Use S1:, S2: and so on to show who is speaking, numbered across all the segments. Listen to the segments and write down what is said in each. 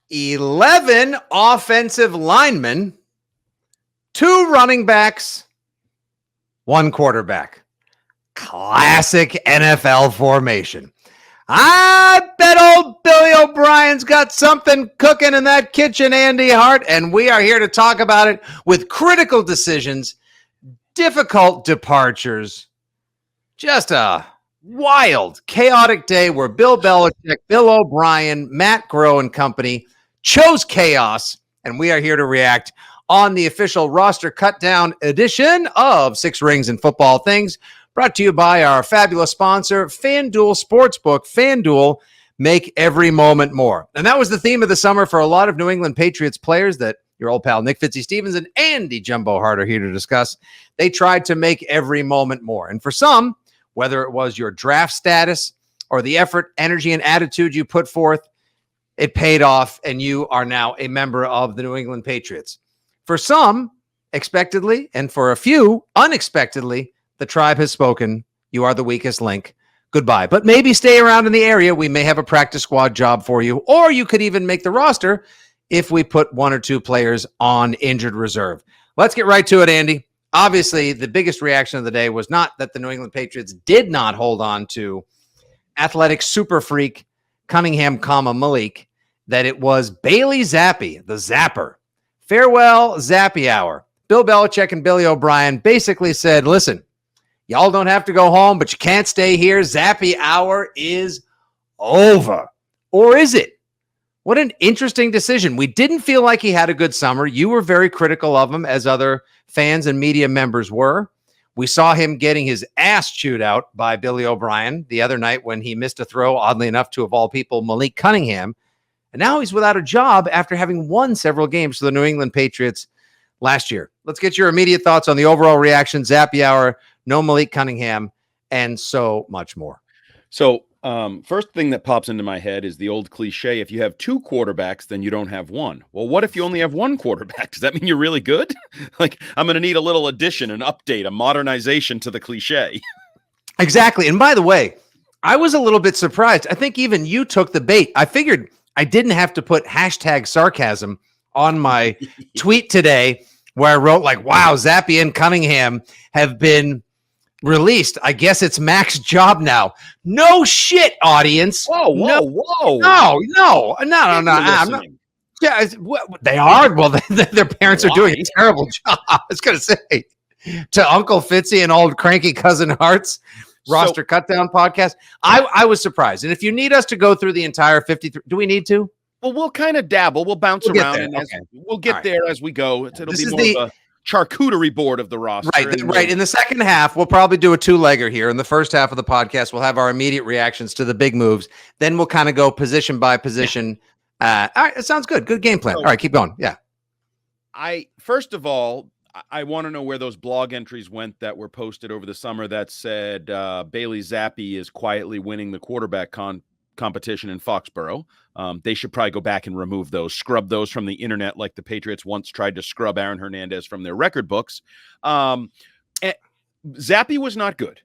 S1: 11 offensive linemen, 2 running backs, 1 quarterback. Classic NFL formation. I bet old Billy O'Brien's got something cooking in that kitchen, Andy Hart, and we are here to talk about it with critical decisions, difficult departures, just a wild, chaotic day where Bill Belichick, Bill O'Brien, Matt Groh and company chose chaos, and we are here to react on the official roster cut down edition of Six Rings and Football Things, brought to you by our fabulous sponsor, FanDuel Sportsbook. FanDuel, make every moment more. And that was the theme of the summer for a lot of New England Patriots players that your old pal Nick Fitzy-Stevens and Andy Jumbo Hart are here to discuss. They tried to make every moment more. And for some, whether it was your draft status or the effort, energy, and attitude you put forth, it paid off, and you are now a member of the New England Patriots. For some, expectedly, and for a few, unexpectedly, the tribe has spoken. You are the weakest link. Goodbye. But maybe stay around in the area. We may have a practice squad job for you, or you could even make the roster if we put 1 or 2 players on injured reserve. Let's get right to it, Andy. Obviously, the biggest reaction of the day was not that the New England Patriots did not hold on to athletic super freak Cunningham, Malik, that it was Bailey Zappe, the Zapper. Farewell, Zappe hour. Bill Belichick and Billy O'Brien basically said, listen, y'all don't have to go home, but you can't stay here. Zappe hour is over. Or is it? What an interesting decision. We didn't feel like he had a good summer. You were very critical of him, as other fans and media members were. We saw him getting his ass chewed out by Billy O'Brien the other night when he missed a throw, oddly enough, to, of all people, Malik Cunningham. And now he's without a job after having won several games for the New England Patriots last year. Let's get your immediate thoughts on the overall reaction, Zappe hour, no Malik Cunningham, and so much more.
S2: So first thing that pops into my head is the old cliche, if you have 2 quarterbacks, then you don't have 1. Well, what if you only have 1 quarterback? Does that mean you're really good? Like, I'm going to need a little addition, an update, a modernization to the cliche.
S1: Exactly. And by the way, I was a little bit surprised. I think even you took the bait. I figured I didn't have to put hashtag sarcasm on my tweet today where I wrote like, wow, Zappe and Cunningham have been released. I guess it's Mac's job now. No shit, audience.
S2: Whoa.
S1: No. I'm not. Yeah, they are. Well, their parents are doing a terrible job. I was going to say to Uncle Fitzy and old cranky cousin Hart's roster cutdown podcast. I was surprised. And if you need us to go through the entire 53, do we need to?
S2: Well, we'll kind of dabble. We'll bounce around, and we'll get there as we go. It'll be more of a charcuterie board of the roster.
S1: Right. In the second half, we'll probably do a 2-legger here. In the first half of the podcast, we'll have our immediate reactions to the big moves. Then we'll kind of go position by position. All right, it sounds good. Good game plan. All right, keep going. Yeah.
S2: First of all, I want to know where those blog entries went that were posted over the summer that said Bailey Zappe is quietly winning the quarterback competition in Foxborough. They should probably go back and remove those, scrub those from the internet like the Patriots once tried to scrub Aaron Hernandez from their record books. Zappe was not good,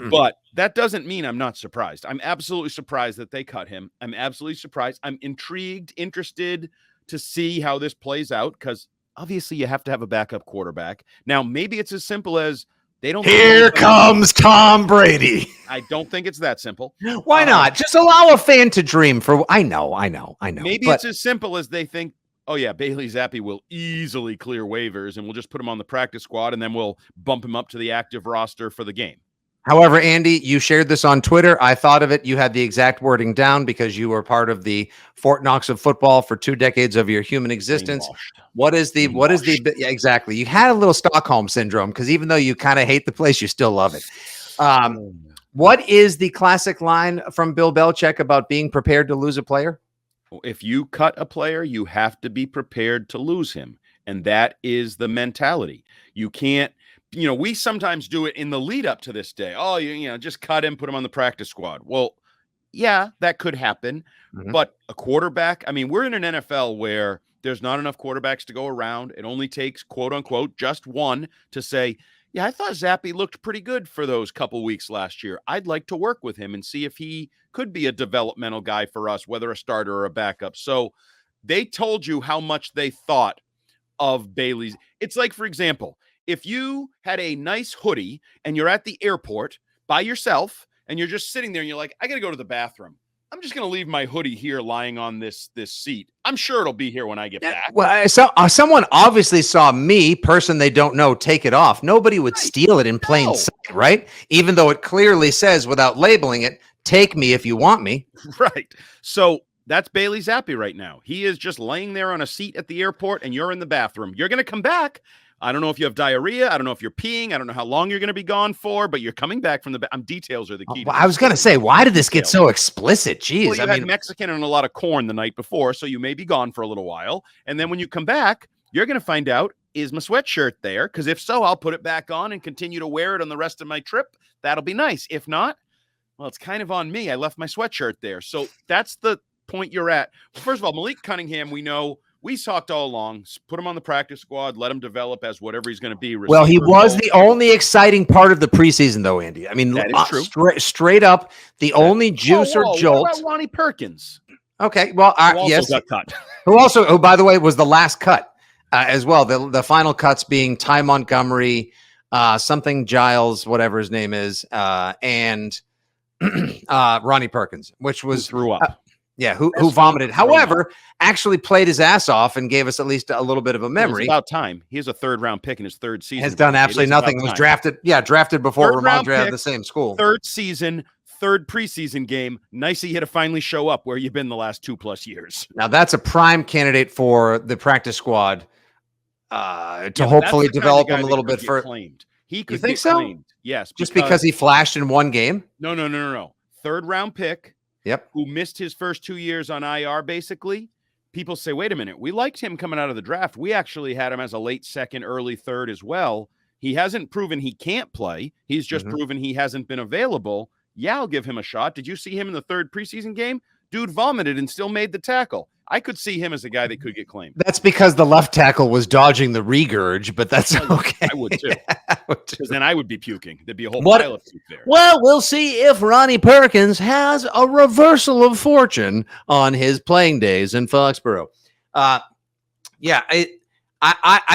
S2: but that doesn't mean I'm not surprised. I'm absolutely surprised that they cut him. I'm absolutely surprised. I'm intrigued, interested to see how this plays out because obviously you have to have a backup quarterback. Now, maybe it's as simple as they don't.
S1: Here comes Tom Brady.
S2: I don't think it's that simple.
S1: Why not? Just allow a fan to dream for. I know.
S2: Maybe it's as simple as they think, oh yeah, Bailey Zappe will easily clear waivers and we'll just put him on the practice squad and then we'll bump him up to the active roster for the game.
S1: However, Andy, you shared this on Twitter. I thought of it. You had the exact wording down because you were part of the Fort Knox of football for 2 decades of your human existence. Yeah, exactly. You had a little Stockholm syndrome because even though you kind of hate the place, you still love it. What is the classic line from Bill Belichick about being prepared to lose a player?
S2: If you cut a player, you have to be prepared to lose him. And that is the mentality. You can't, we sometimes do it in the lead up to this day. Oh, just cut him, put him on the practice squad. Well, yeah, that could happen. Mm-hmm. But a quarterback, we're in an NFL where there's not enough quarterbacks to go around. It only takes, quote unquote, just one to say, yeah, I thought Zappe looked pretty good for those couple weeks last year. I'd like to work with him and see if he could be a developmental guy for us, whether a starter or a backup. So they told you how much they thought of Bailey's. It's like, for example, if you had a nice hoodie and you're at the airport by yourself and you're just sitting there and you're like, I got to go to the bathroom. I'm just going to leave my hoodie here lying on this seat. I'm sure it'll be here when I get back.
S1: Well, someone obviously saw me, person they don't know, take it off. Nobody would steal it in plain sight, right? Even though it clearly says, without labeling it, take me if you want me.
S2: Right. So that's Bailey Zappe right now. He is just laying there on a seat at the airport and you're in the bathroom. You're going to come back. I don't know if you have diarrhea. I don't know if you're peeing. I don't know how long you're going to be gone for, but you're coming back from the details are the key.
S1: I was going to say, why did this get so explicit? Jeez.
S2: Well, you had Mexican and a lot of corn the night before, so you may be gone for a little while. And then when you come back, you're going to find out, is my sweatshirt there? Because if so, I'll put it back on and continue to wear it on the rest of my trip. That'll be nice. If not, well, it's kind of on me. I left my sweatshirt there. So that's the point you're at. First of all, Malik Cunningham, we know. We talked all along, put him on the practice squad, let him develop as whatever he's going to be.
S1: Well, he was the only exciting part of the preseason, though, Andy. I mean,
S2: that is true.
S1: Straight up, the only juice or jolt.
S2: What about Ronnie Perkins?
S1: Okay, well, yes.
S2: Got cut.
S1: Who, by the way, was the last cut as well. The final cuts being Ty Montgomery, something Giles, whatever his name is, and Ronnie Perkins, which was
S2: threw up.
S1: Who vomited. However, actually played his ass off and gave us at least a little bit of a memory.
S2: It's about time. He has a 3rd-round pick in his 3rd season.
S1: Has done absolutely nothing. Was drafted before Ramondre out of the same school.
S2: 3rd season, 3rd preseason game. Nice of you to finally show up where you've been the last 2+ years.
S1: Now that's a prime candidate for the practice squad to hopefully develop him a little bit further.
S2: He could
S1: think so?
S2: Claimed. Yes.
S1: Just because he flashed in one game?
S2: No. 3rd-round pick.
S1: Yep.
S2: Who missed his first 2 years on IR, basically. People say, wait a minute, we liked him coming out of the draft. We actually had him as a late 2nd, early 3rd as well. He hasn't proven he can't play. He's just proven he hasn't been available. Yeah, I'll give him a shot. Did you see him in the 3rd preseason game? Dude vomited and still made the tackle. I could see him as a guy that could get claimed.
S1: That's because the left tackle was dodging the regurg, but that's okay.
S2: I would too. Because then I would be puking. There'd be a whole pile of puke there.
S1: Well, we'll see if Ronnie Perkins has a reversal of fortune on his playing days in Foxborough. I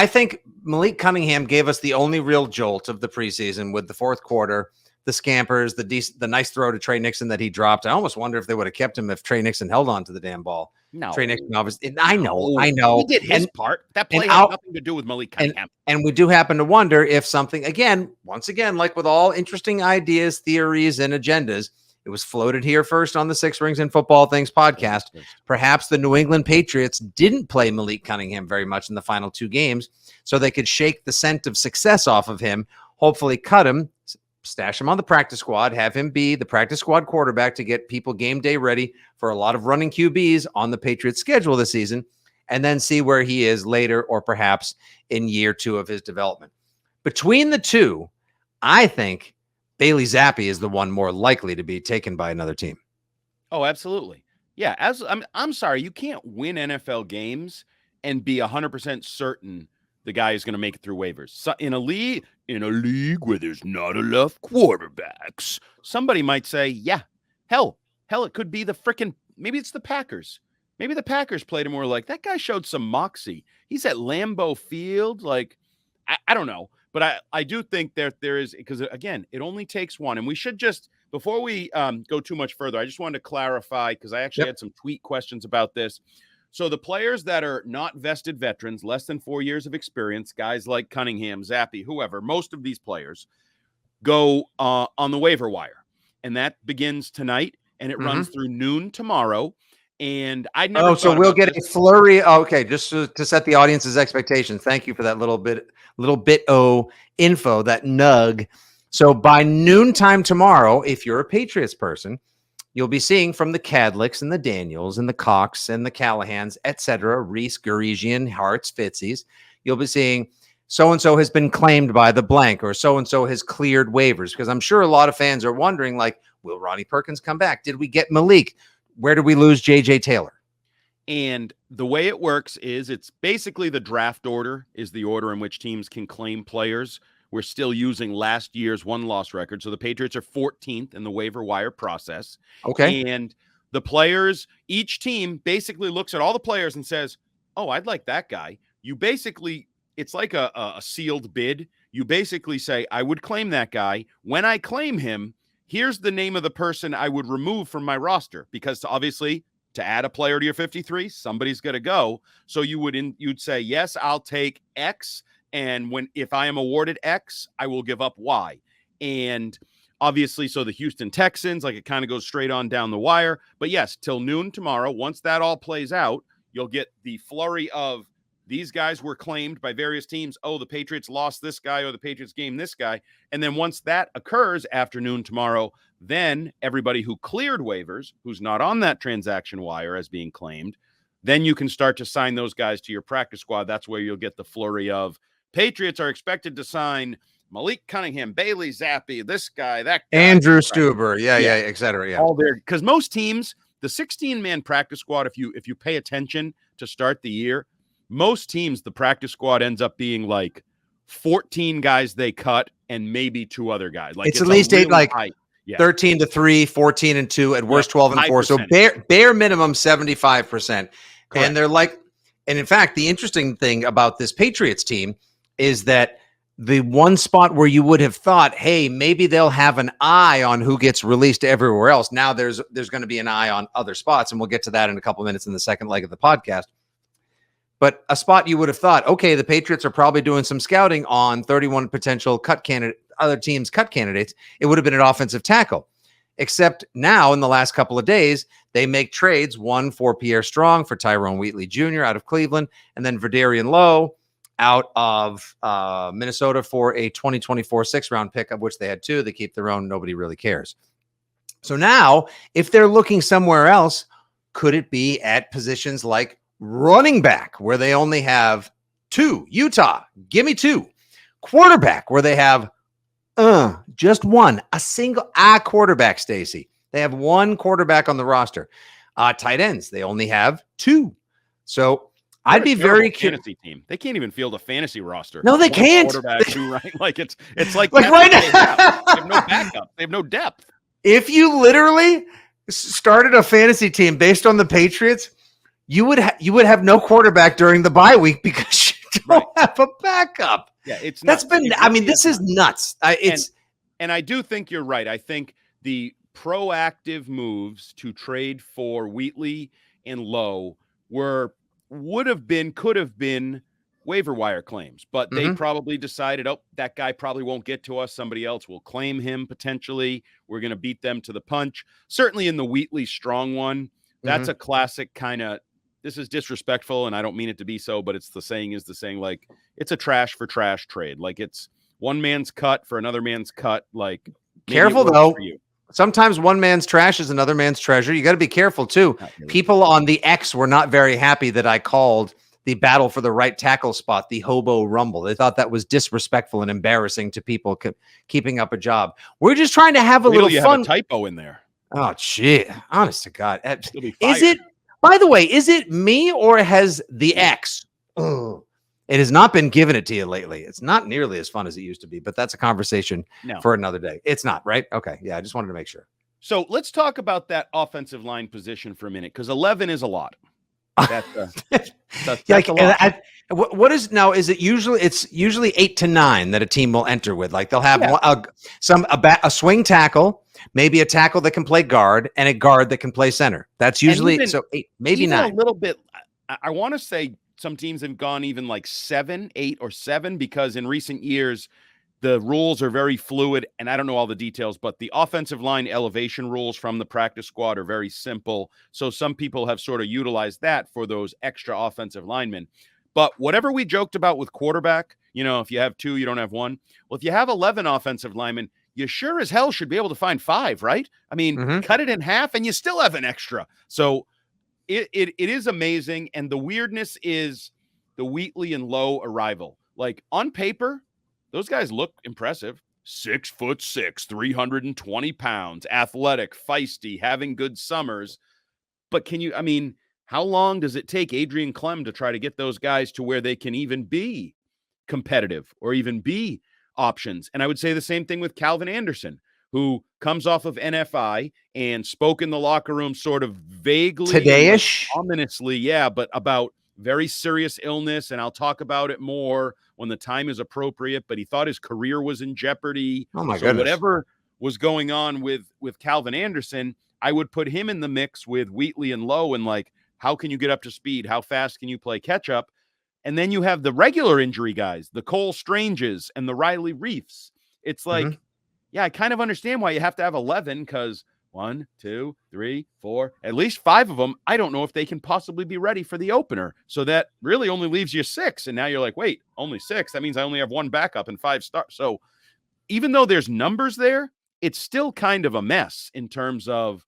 S1: think Malik Cunningham gave us the only real jolt of the preseason with the 4th quarter. The scampers, the nice throw to Trey Nixon that he dropped. I almost wonder if they would have kept him if Trey Nixon held on to the damn ball.
S2: No,
S1: Trey Nixon, obviously. I know.
S2: He did his part. That play had nothing to do with Malik Cunningham.
S1: And we do happen to wonder if something, once again, like with all interesting ideas, theories, and agendas, it was floated here first on the 6 Rings and Football Things podcast. Perhaps the New England Patriots didn't play Malik Cunningham very much in the final 2 games, so they could shake the scent of success off of him, hopefully cut him, stash him on the practice squad, have him be the practice squad quarterback to get people game day ready for a lot of running QBs on the Patriots schedule this season, and then see where he is later or perhaps in year 2 of his development. Between the two, I think Bailey Zappe is the one more likely to be taken by another team.
S2: Oh, absolutely. Yeah, I'm sorry, you can't win NFL games and be 100% certain the guy is going to make it through waivers. So in a league where there's not enough quarterbacks, somebody might say, yeah, hell, it could be maybe it's the Packers. Maybe the Packers played him. We're like, that guy showed some moxie. He's at Lambeau Field. Like, I don't know. But I do think there is, because again, it only takes one. And we should just, before we go too much further, I just wanted to clarify, because I actually had some tweet questions about this. So the players that are not vested veterans, less than 4 years of experience, guys like Cunningham, Zappe, whoever, most of these players go on the waiver wire. And that begins tonight, and it runs through noon tomorrow. And I never. Oh,
S1: so we'll get a flurry. Okay, just to set the audience's expectations. Thank you for that little bit info, that nug. So by noontime tomorrow, if you're a Patriots person, you'll be seeing from the Cadlicks and the Daniels and the Cox and the Callahans, etc., Reese, Gurisian, Hartz, Fitzies. You'll be seeing so-and-so has been claimed by the blank, or so-and-so has cleared waivers, because I'm sure a lot of fans are wondering, like, will Ronnie Perkins come back? Did we get Malik? Where did we lose J.J. Taylor?
S2: And the way it works is it's basically the draft order is the order in which teams can claim players. We're still using last year's 1-loss record. So the Patriots are 14th in the waiver wire process.
S1: Okay.
S2: And The players, each team basically looks at all the players and says, oh, I'd like that guy. You basically, it's like a sealed bid. You basically say, I would claim that guy. When I claim him, here's the name of the person I would remove from my roster, because obviously to add a player to your 53, somebody's going to go. So you'd say, yes, I'll take X. And if I am awarded X, I will give up Y. And obviously, so the Houston Texans, like, it kind of goes straight on down the wire. But yes, till noon tomorrow, once that all plays out, you'll get the flurry of these guys were claimed by various teams. Oh, the Patriots lost this guy, or the Patriots gained this guy. And then once that occurs afternoon tomorrow, then everybody who cleared waivers, who's not on that transaction wire as being claimed, then you can start to sign those guys to your practice squad. That's where you'll get the flurry of Patriots are expected to sign Malik Cunningham, Bailey Zappe, this guy, that guy.
S1: Andrew Stuber. Yeah, et cetera. Yeah.
S2: All there. Because most teams, the 16-man practice squad, if you pay attention to start the year, most teams, the practice squad ends up being like 14 guys they cut and maybe 2 other guys. Like,
S1: it's at least
S2: really
S1: 8, like
S2: high,
S1: 13-3, 14-2, at worst 12-4. So bare minimum 75%. Correct. And they're like, and in fact, the interesting thing about this Patriots team is that the one spot where you would have thought, hey, maybe they'll have an eye on who gets released everywhere else. Now there's going to be an eye on other spots, and we'll get to that in a couple of minutes in the second leg of the podcast. But a spot you would have thought, okay, the Patriots are probably doing some scouting on 31 potential other teams' cut candidates. It would have been an offensive tackle. Except now, in the last couple of days, they make trades, one for Pierre Strong, for Tyrone Wheatley Jr. out of Cleveland, and then Verdarian Lowe out of Minnesota for a 2024 6th-round pick, of which they had 2. They keep their own. Nobody really cares. So now, if they're looking somewhere else, could it be at positions like running back, where they only have 2? Utah, give me 2. Quarterback, where they have just 1. A single quarterback, Stacy. They have 1 quarterback on the roster. Tight ends, they only have 2. So I'd be very curious.
S2: Fantasy team. They can't even field a fantasy roster.
S1: No, they can't.
S2: Quarterback, 2, right? Like it's like
S1: right now.
S2: They have no backup. They have no depth.
S1: If you literally started a fantasy team based on the Patriots, you would have no quarterback during the bye week because you don't have a backup.
S2: Yeah, it's
S1: nuts. This is nuts.
S2: And I do think you're right. I think the proactive moves to trade for Wheatley and Lowe could have been waiver wire claims, but they probably decided, oh, that guy probably won't get to us. Somebody else will claim him potentially. We're going to beat them to the punch. Certainly in the Wheatley Strong one, that's a classic kind of, this is disrespectful, and I don't mean it to be so, but it's the saying, like, it's a trash for trash trade. Like, it's one man's cut for another man's cut. Like,
S1: careful though. Sometimes one man's trash is another man's treasure. You got to be careful too. Really. People on the X were not very happy that I called the battle for the right tackle spot the Hobo Rumble. They thought that was disrespectful and embarrassing to people keeping up a job. We're just trying to have a little fun.
S2: Have a typo in there.
S1: Oh, shit. Honest to God. Is it, by the way, is it me or has the X? It has not been giving it to you lately. It's not nearly as fun as it used to be, but that's a conversation for another day. It's not, right? Okay. Yeah, I just wanted to make sure.
S2: So let's talk about that offensive line position for a minute, because 11 is a lot. That's a lot.
S1: What is now? Is it usually? It's usually 8 to 9 that a team will enter with. Like they'll have a swing tackle, maybe a tackle that can play guard, and a guard that can play center. That's usually 8, maybe 9.
S2: A little bit. I want to say some teams have gone even like 7, 8, or 7, because in recent years the rules are very fluid, and I don't know all the details, but the offensive line elevation rules from the practice squad are very simple. So some people have sort of utilized that for those extra offensive linemen. But whatever we joked about with quarterback, if you have 2, you don't have 1. Well, if you have 11 offensive linemen, you sure as hell should be able to find 5, right? I mean, cut it in half and you still have an extra. So it is amazing. And the weirdness is the Wheatley and Lowe arrival. Like on paper, those guys look impressive. 6'6", 320 pounds, athletic, feisty, having good summers. But how long does it take Adrian Clem to try to get those guys to where they can even be competitive or even be options? And I would say the same thing with Calvin Anderson, who comes off of NFI and spoke in the locker room sort of vaguely,
S1: Today-ish?
S2: ominously, yeah, but about very serious illness, and I'll talk about it more when the time is appropriate, but he thought his career was in jeopardy.
S1: Oh, my
S2: So
S1: goodness.
S2: whatever was going on with Calvin Anderson, I would put him in the mix with Wheatley and Lowe, and like, how can you get up to speed? How fast can you play catch up? And then you have the regular injury guys, the Cole Stranges and the Riley Reefs. It's like, yeah, I kind of understand why you have to have 11, because 1, 2, 3, 4, at least 5 of them, I don't know if they can possibly be ready for the opener. So that really only leaves you 6. And now you're like, wait, only 6? That means I only have 1 backup and 5 starts. So even though there's numbers there, it's still kind of a mess in terms of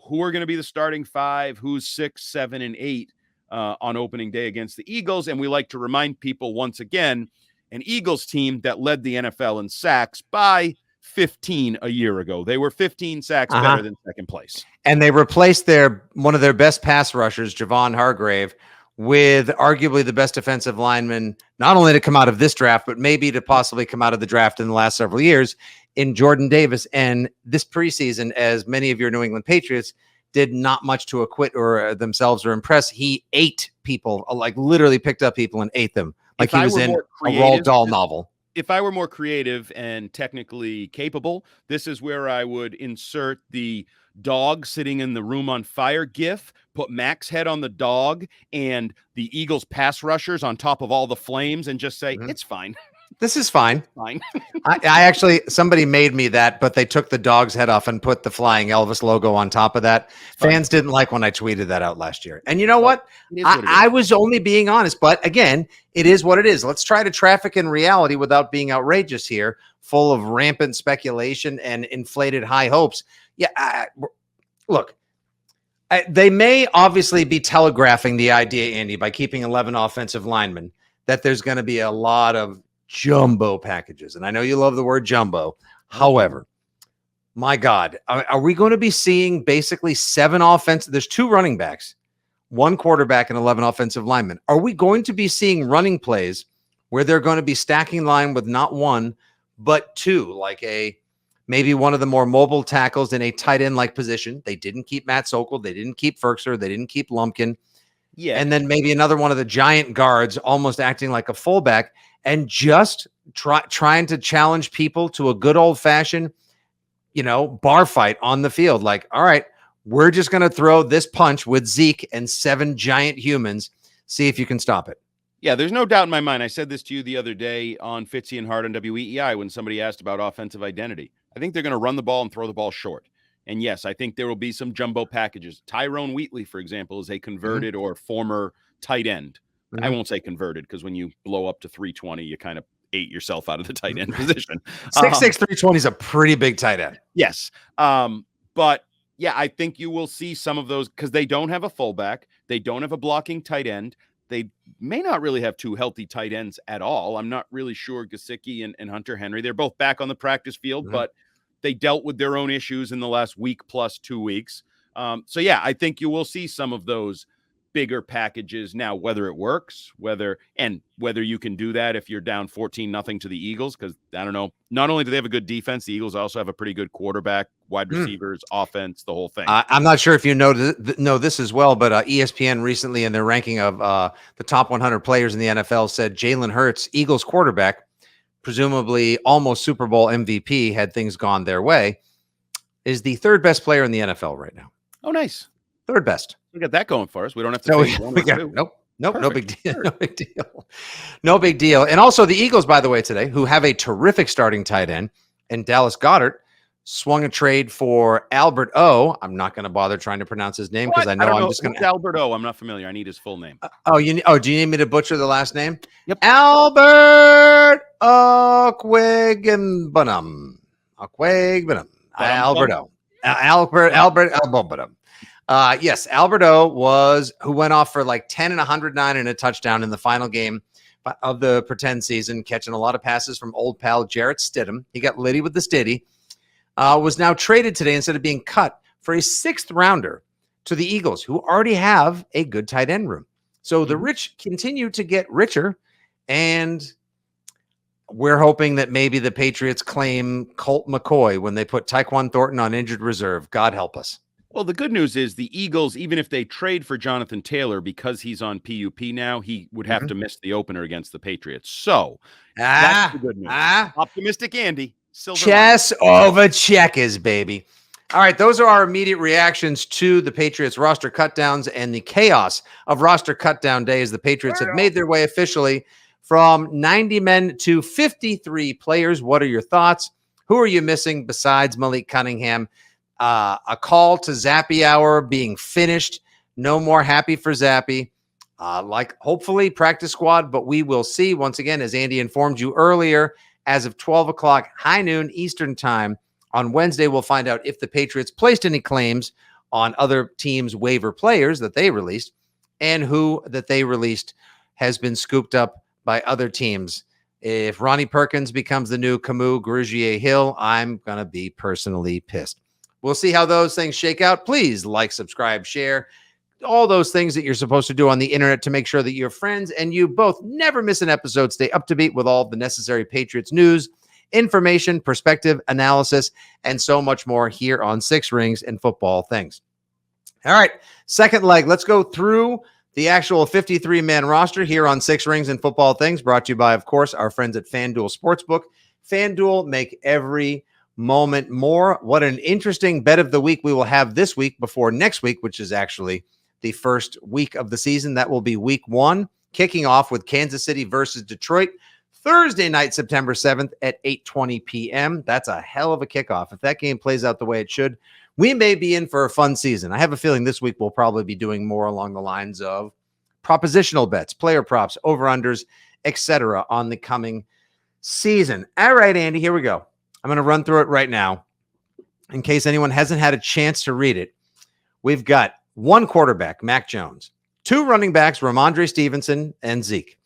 S2: who are going to be the starting 5, who's 6, 7, and 8 on opening day against the Eagles. And we like to remind people once again, an Eagles team that led the NFL in sacks by 15 a year ago. They were 15 sacks better than second place.
S1: And they replaced one of their best pass rushers, Javon Hargrave, with arguably the best defensive lineman, not only to come out of this draft, but maybe to possibly come out of the draft in the last several years, in Jordan Davis. And this preseason, as many of your New England Patriots did not much to acquit or themselves or impress, he ate people, like literally picked up people and ate them like he was in a Roald Dahl novel.
S2: If I were more creative and technically capable, this is where I would insert the dog sitting in the room on fire gif, put Mac's head on the dog and the Eagles pass rushers on top of all the flames, and just say, it's fine.
S1: This is fine.
S2: Fine.
S1: I actually, somebody made me that, but they took the dog's head off and put the Flying Elvis logo on top of that. Fans didn't like when I tweeted that out last year. And you know what? I was only being honest, but again, it is what it is. Let's try to traffic in reality without being outrageous here, full of rampant speculation and inflated high hopes. Yeah, look, they may obviously be telegraphing the idea, Andy, by keeping 11 offensive linemen, that there's going to be a lot of jumbo packages. And I know you love the word jumbo. However, my God, are we going to be seeing basically 7 offensive? There's 2 running backs, 1 quarterback, and 11 offensive linemen. Are we going to be seeing running plays where they're going to be stacking line with not 1, but 2, like maybe one of the more mobile tackles in a tight end like position? They didn't keep Matt Sokol. They didn't keep Ferkser. They didn't keep Lumpkin.
S2: Yeah.
S1: And then maybe another one of the giant guards almost acting like a fullback, and just trying to challenge people to a good old fashioned, bar fight on the field. Like, all right, we're just going to throw this punch with Zeke and 7 giant humans. See if you can stop it.
S2: Yeah, there's no doubt in my mind. I said this to you the other day on Fitzy and Hart on WEEI when somebody asked about offensive identity. I think they're going to run the ball and throw the ball short. And yes, I think there will be some jumbo packages. Tyrone Wheatley, for example, is a converted or former tight end. I won't say converted, because when you blow up to 320, you kind of ate yourself out of the tight end position.
S1: 6'6", 320 is a pretty big tight end.
S2: Yes. But yeah, I think you will see some of those, because they don't have a fullback. They don't have a blocking tight end. They may not really have 2 healthy tight ends at all. I'm not really sure Gesicki and Hunter Henry. They're both back on the practice field, but they dealt with their own issues in the last week plus 2 weeks. So yeah, I think you will see some of those bigger packages. Now, whether it works, whether you can do that if you're down 14-0 to the Eagles, because I don't know, not only do they have a good defense, the Eagles also have a pretty good quarterback, wide receivers, offense, the whole thing.
S1: I'm not sure if you know this as well, but ESPN recently in their ranking of the top 100 players in the NFL said Jalen Hurts, Eagles quarterback, presumably almost Super Bowl MVP had things gone their way, is the 3rd best player in the NFL right now.
S2: Oh, nice.
S1: 3rd best.
S2: We got that going for us. We don't have to.
S1: Nope. No big deal. No big deal. No big deal. And also the Eagles, by the way, today, who have a terrific starting tight end, and Dallas Goedert, swung a trade for Albert O. I'm not going to bother trying to pronounce his name because I know I'm just going to.
S2: Albert O. I'm not familiar. I need his full name.
S1: Do you need me to butcher the last name?
S2: Yep.
S1: Albert Okwegbenam. Albert O. Albert Okwegbenam. Yes, Albert O who went off for like 10 and 109 and a touchdown in the final game of the pretend season, catching a lot of passes from old pal Jarrett Stidham. He got litty with the stiddy. Was now traded today instead of being cut for a 6th rounder to the Eagles, who already have a good tight end room. So the rich continue to get richer. And we're hoping that maybe the Patriots claim Colt McCoy when they put Tyquan Thornton on injured reserve. God help us.
S2: Well, the good news is the Eagles, even if they trade for Jonathan Taylor, because he's on PUP now, he would have to miss the opener against the Patriots. So that's the good news. Optimistic Andy.
S1: Chess over checkers, baby. All right, those are our immediate reactions to the Patriots roster cutdowns and the chaos of roster cutdown day as the Patriots have made their way officially from 90 men to 53 players. What are your thoughts? Who are you missing besides Malik Cunningham? A call to Zappe hour being finished. No more happy for Zappe. Like hopefully practice squad, but we will see. Once again, as Andy informed you earlier, as of 12 o'clock, high noon Eastern time on Wednesday, we'll find out if the Patriots placed any claims on other teams' waiver players that they released and who that they released has been scooped up by other teams. If Ronnie Perkins becomes the new Camus Grugier Hill, I'm going to be personally pissed. We'll see how those things shake out. Please like, subscribe, share, all those things that you're supposed to do on the internet to make sure that your friends and you both never miss an episode. Stay up to date with all the necessary Patriots news, information, perspective, analysis, and so much more here on Six Rings and Football Things. All right, second leg. Let's go through the actual 53-man roster here on Six Rings and Football Things, brought to you by, of course, our friends at FanDuel Sportsbook. FanDuel, make every moment more. What an interesting bet of the week we will have this week before next week, which is actually the first week of the season. That will be week 1, kicking off with Kansas City versus Detroit, Thursday night, September 7th at 8:20 p.m. That's a hell of a kickoff. If that game plays out the way it should, we may be in for a fun season. I have a feeling this week we'll probably be doing more along the lines of propositional bets, player props, over-unders, etc. on the coming season. All right, Andy, here we go. I'm going to run through it right now in case anyone hasn't had a chance to read it. We've got 1 quarterback, Mac Jones, 2 running backs, Ramondre Stevenson and Zeke.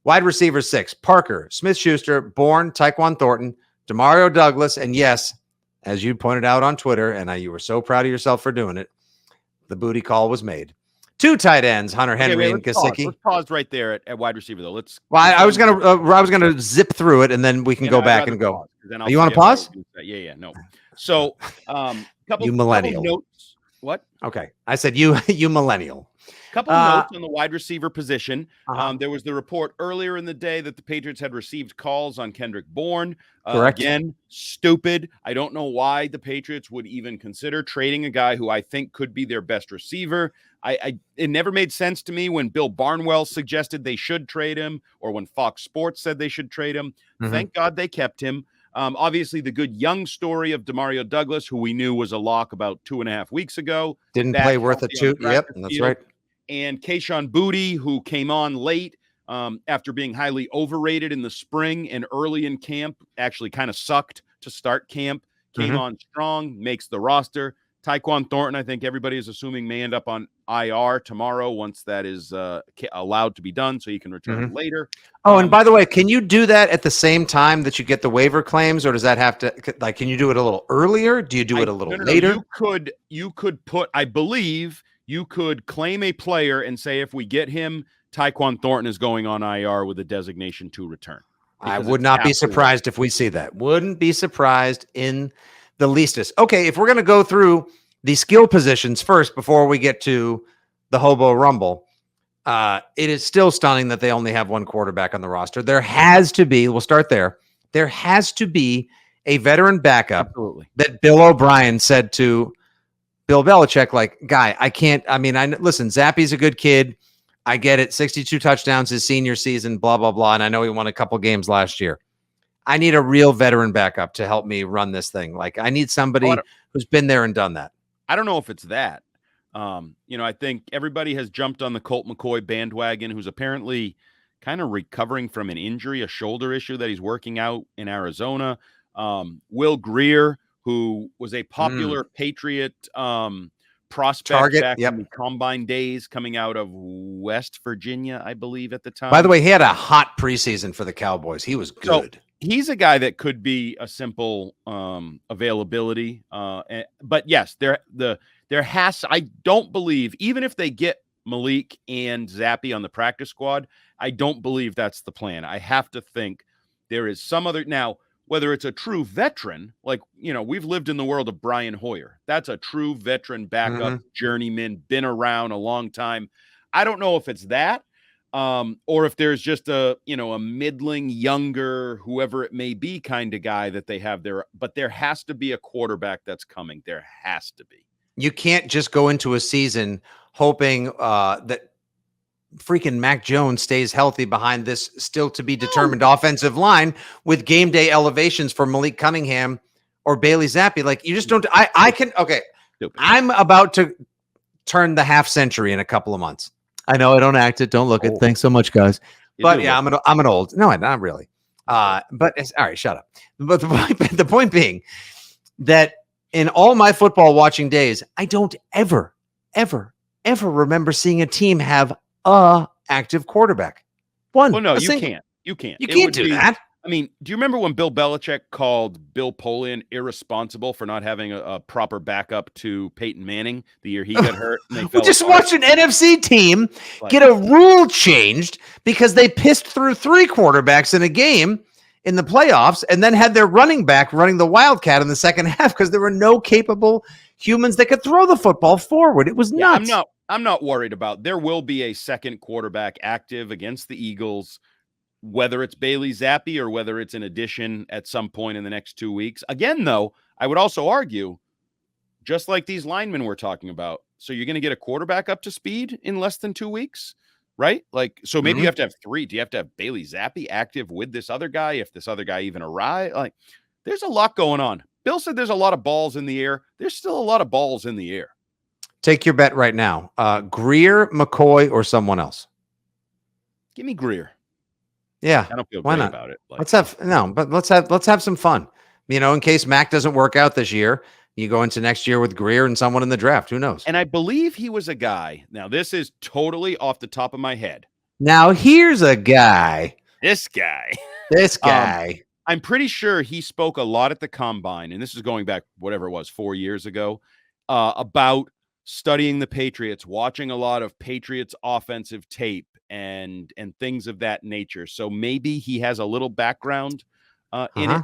S1: Wide receiver 6, Parker, Smith-Schuster, Bourne, Tyquan Thornton, Demario Douglas, and yes, as you pointed out on Twitter, and you were so proud of yourself for doing it, the booty call was made. 2 tight ends, Hunter Henry and Gesicki.
S2: Let's pause right there at wide receiver, though.
S1: I was gonna zip through it, and then we can go back and go. You want to pause?
S2: Yeah, no. So, couple
S1: millennial
S2: notes. What?
S1: Okay, I said you millennial.
S2: Couple notes on the wide receiver position. There was the report earlier in the day that the Patriots had received calls on Kendrick Bourne.
S1: Correct.
S2: Again, stupid. I don't know why the Patriots would even consider trading a guy who I think could be their best receiver. It never made sense to me when Bill Barnwell suggested they should trade him or when Fox Sports said they should trade him. Thank God they kept him. Obviously, the good young story of Demario Douglas, who we knew was a lock about 2.5 weeks ago.
S1: Didn't play worth a toot. Yep, that's right.
S2: And Kayshon Boutte, who came on late after being highly overrated in the spring and early in camp, actually kind of sucked to start camp, came on strong, makes the roster. Tyquan Thornton, I think everybody is assuming, may end up on IR tomorrow once that is allowed to be done so he can return later.
S1: Oh, and by the way, can you do that at the same time that you get the waiver claims, or does that have to, like, can you do it a little earlier? Do you do it a little later?
S2: You could put, I believe you could claim a player and say, if we get him, Tyquan Thornton is going on IR with a designation to return.
S1: I would not be surprised if we see that. Wouldn't be surprised in the leastest. Okay, if we're going to go through the skill positions first before we get to the Hobo Rumble, it is still stunning that they only have 1 quarterback on the roster. There has to be, we'll start there, there has to be a veteran backup that Bill O'Brien said to Bill Belichick, like, guy, listen, Zappe's a good kid. I get it. 62 touchdowns his senior season, blah, blah, blah. And I know he won a couple games last year. I need a real veteran backup to help me run this thing. Like, I need somebody who's been there and done that.
S2: I don't know if it's that. I think everybody has jumped on the Colt McCoy bandwagon, who's apparently kind of recovering from an injury, a shoulder issue that he's working out in Arizona. Will Greer, who was a popular Patriot prospect back in the combine days, coming out of West Virginia, I believe, at the time. By
S1: the way, he had a hot preseason for the Cowboys. He was good.
S2: So he's a guy that could be a simple availability. But yes, there has. I don't believe, even if they get Malik and Zappe on the practice squad, I don't believe that's the plan. I have to think There is some other now, whether it's a true veteran, like, we've lived in the world of Brian Hoyer. That's a true veteran backup journeyman, been around a long time. I don't know if it's that, or if there's just a middling, younger, whoever it may be kind of guy that they have there. But there has to be a quarterback that's coming. There has to be.
S1: You can't just go into a season hoping that freaking Mac Jones stays healthy behind this still to be determined offensive line with game day elevations for Malik Cunningham or Bailey Zappe. Like, you just don't. I'm about to turn the half century in a couple of months. I know I don't act it. Don't look it. Thanks so much, guys. But yeah, I'm an old. No, not really. But it's all right. Shut up. But the point being that in all my football watching days, I don't ever remember seeing a team have a active quarterback. One.
S2: Well, no, you can't. You can't
S1: do that.
S2: I mean, do you remember when Bill Belichick called Bill Polian irresponsible for not having a proper backup to Peyton Manning the year he got hurt? And they
S1: just watched an NFC team get a rule changed because they pissed through 3 quarterbacks in a game in the playoffs and then had their running back running the Wildcat in the second half because there were no capable humans that could throw the football forward. It was nuts.
S2: I'm not worried about. There will be a second quarterback active against the Eagles, whether it's Bailey Zappe or whether it's an addition at some point in the next 2 weeks. Again, though, I would also argue, just like these linemen we're talking about, so you're going to get a quarterback up to speed in less than 2 weeks, right? Like, so maybe you have to have 3. Do you have to have Bailey Zappe active with this other guy if this other guy even arrives? Like, there's a lot going on. Bill said there's a lot of balls in the air. There's still a lot of balls in the air.
S1: Take your bet right now. Greer, McCoy, or someone else?
S2: Give me Greer.
S1: Yeah,
S2: I don't feel great about it.
S1: Like, let's have some fun. In case Mac doesn't work out this year, you go into next year with Greer and someone in the draft. Who knows?
S2: And I believe he was a guy. Now, this is totally off the top of my head.
S1: Now, here's a guy.
S2: This guy. I'm pretty sure he spoke a lot at the Combine, and this is going back, whatever it was, 4 years ago, about studying the Patriots, watching a lot of Patriots offensive tape and things of that nature. So maybe he has a little background in it.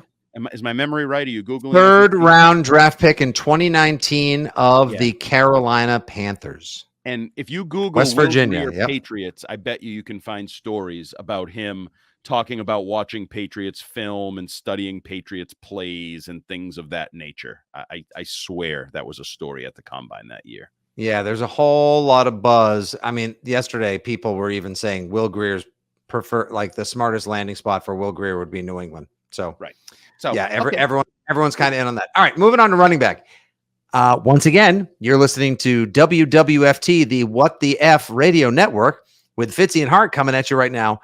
S2: Is my memory right? Are you Googling?
S1: 3rd round draft pick in 2019 of the Carolina Panthers.
S2: And if you Google
S1: West Virginia
S2: Patriots, I bet you can find stories about him talking about watching Patriots film and studying Patriots plays and things of that nature. I swear that was a story at the Combine that year.
S1: Yeah, there's a whole lot of buzz. I mean, yesterday people were even saying Will Greer's the smartest landing spot for Will Greer would be New England. So
S2: right. So
S1: yeah, everyone's kind of in on that. All right, moving on to running back. Once again, you're listening to WWFT, the What the F Radio Network, with Fitzy and Hart coming at you right now.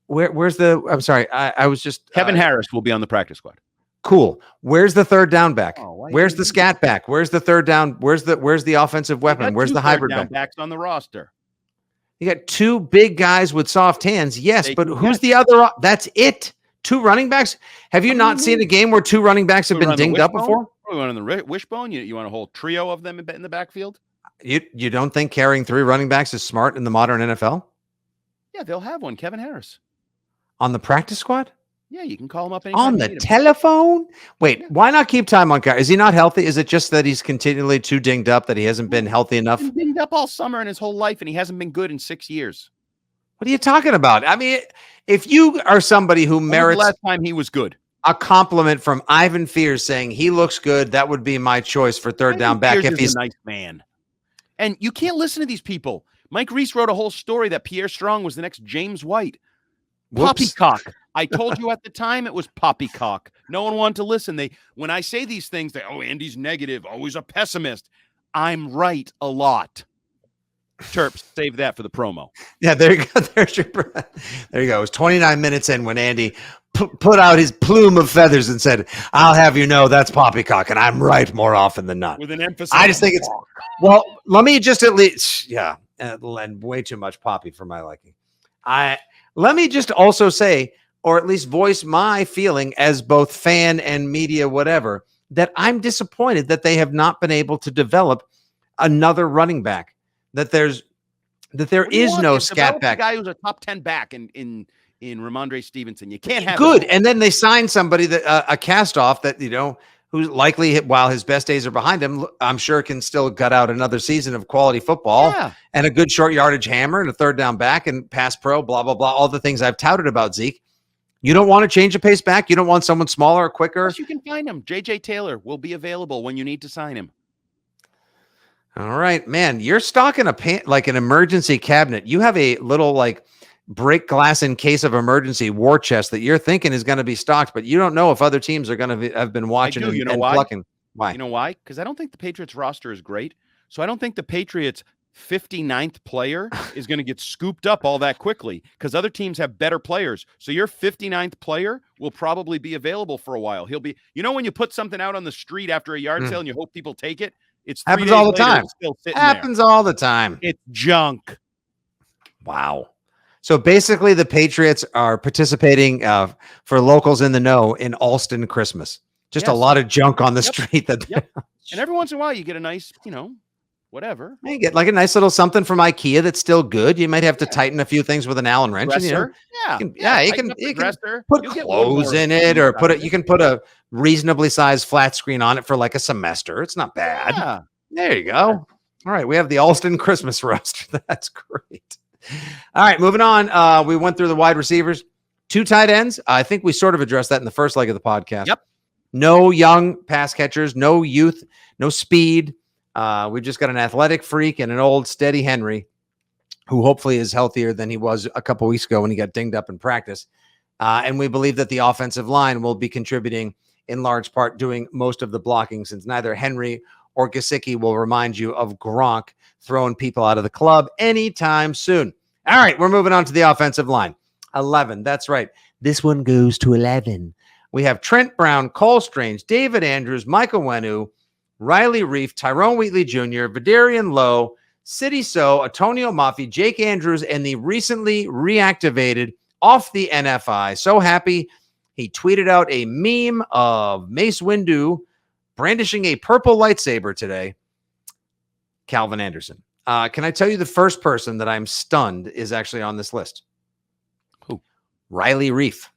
S1: Where's the? I'm sorry, I was just
S2: Kevin Harris will be on the practice squad.
S1: Cool. Where's the third down back? Where's the scat back? Where's the third down? Where's the offensive weapon? Where's the hybrid back?
S2: Backs on the roster.
S1: You got 2 big guys with soft hands. Yes, but who's the other? That's it. 2 running backs. Have you not seen a game where 2 running backs have been dinged up before?
S2: We went on the wishbone. You want a whole trio of them in the backfield?
S1: You don't think carrying 3 running backs is smart in the modern NFL?
S2: Yeah, they'll have one. Kevin Harris
S1: on the practice squad.
S2: Yeah, you can call him up anytime
S1: on the telephone. Wait, why not keep time on guy? Is he not healthy? Is it just that he's continually too dinged up that he hasn't been healthy enough?
S2: He's been dinged up all summer in his whole life, and he hasn't been good in 6 years.
S1: What are you talking about? I mean, if you are somebody who merits
S2: the last time he was good,
S1: a compliment from Ivan Fears saying he looks good, that would be my choice for third down back.
S2: If he's a nice man, and you can't listen to these people. Mike Reese wrote a whole story that Pierre Strong was the next James White. Poppycock. I told you at the time it was poppycock. No one wanted to listen. When I say these things, Andy's negative, always a pessimist. I'm right a lot. Terps, save that for the promo.
S1: Yeah, there you go. There you go. It was 29 minutes in when Andy put out his plume of feathers and said, "I'll have you know that's poppycock, and I'm right more often than not."
S2: With an emphasis.
S1: I just think it's let me just at least and way too much poppy for my liking. Let me just also say, or at least voice my feeling as both fan and media, whatever, that I'm disappointed that they have not been able to develop another running back. That there is no scat back.
S2: A guy who's a top 10 back in in Ramondre Stevenson. You can't have
S1: good.
S2: it all.
S1: And then they signed somebody that a cast off that, who's likely, while his best days are behind him, I'm sure can still gut out another season of quality football and a good short yardage hammer and a third down back and pass pro, blah, blah, blah. All the things I've touted about Zeke. You don't want to change a pace back. You don't want someone smaller or quicker.
S2: Yes, you can find him. J.J. Taylor will be available when you need to sign him.
S1: All right, man. You're stocking like an emergency cabinet. You have a little like break glass in case of emergency war chest that you're thinking is going to be stocked, but you don't know if other teams are going to have been watching and plucking. Why?
S2: You know why? Because I don't think the Patriots roster is great. So I don't think the Patriots 59th player is going to get scooped up all that quickly because other teams have better players. So your 59th player will probably be available for a while. He'll be, when you put something out on the street after a yard sale and you hope people take it, it's
S1: happens all the time.
S2: Happens
S1: all the time.
S2: It's junk.
S1: Wow. So basically the Patriots are participating for locals in the know in Alston Christmas. Just a lot of junk on the street.
S2: And every once in a while you get a nice, whatever.
S1: You get like a nice little something from IKEA that's still good. You might have to tighten a few things with an Allen wrench. And, you can put clothes in it or you can put a reasonably sized flat screen on it for like a semester. It's not bad.
S2: Yeah.
S1: There you go. All right. We have the Alston Christmas roster. That's great. All right. Moving on. We went through the wide receivers, 2 tight ends. I think we sort of addressed that in the first leg of the podcast.
S2: Yep.
S1: No young pass catchers, no youth, no speed. We've just got an athletic freak and an old steady Henry who hopefully is healthier than he was a couple weeks ago when he got dinged up in practice. And we believe that the offensive line will be contributing in large part, doing most of the blocking, since neither Henry or Gesicki will remind you of Gronk throwing people out of the club anytime soon. All right, we're moving on to the offensive line. 11. That's right. This one goes to 11. We have Trent Brown, Cole Strange, David Andrews, Michael Wenu, Riley Reif, Tyrone Wheatley Jr., Vidarian Lowe, City So, Antonio Mafi, Jake Andrews, and the recently reactivated off the NFI. So happy he tweeted out a meme of Mace Windu brandishing a purple lightsaber today. Calvin Anderson. Can I tell you the first person that I'm stunned is actually on this list?
S2: Who?
S1: Riley Reif.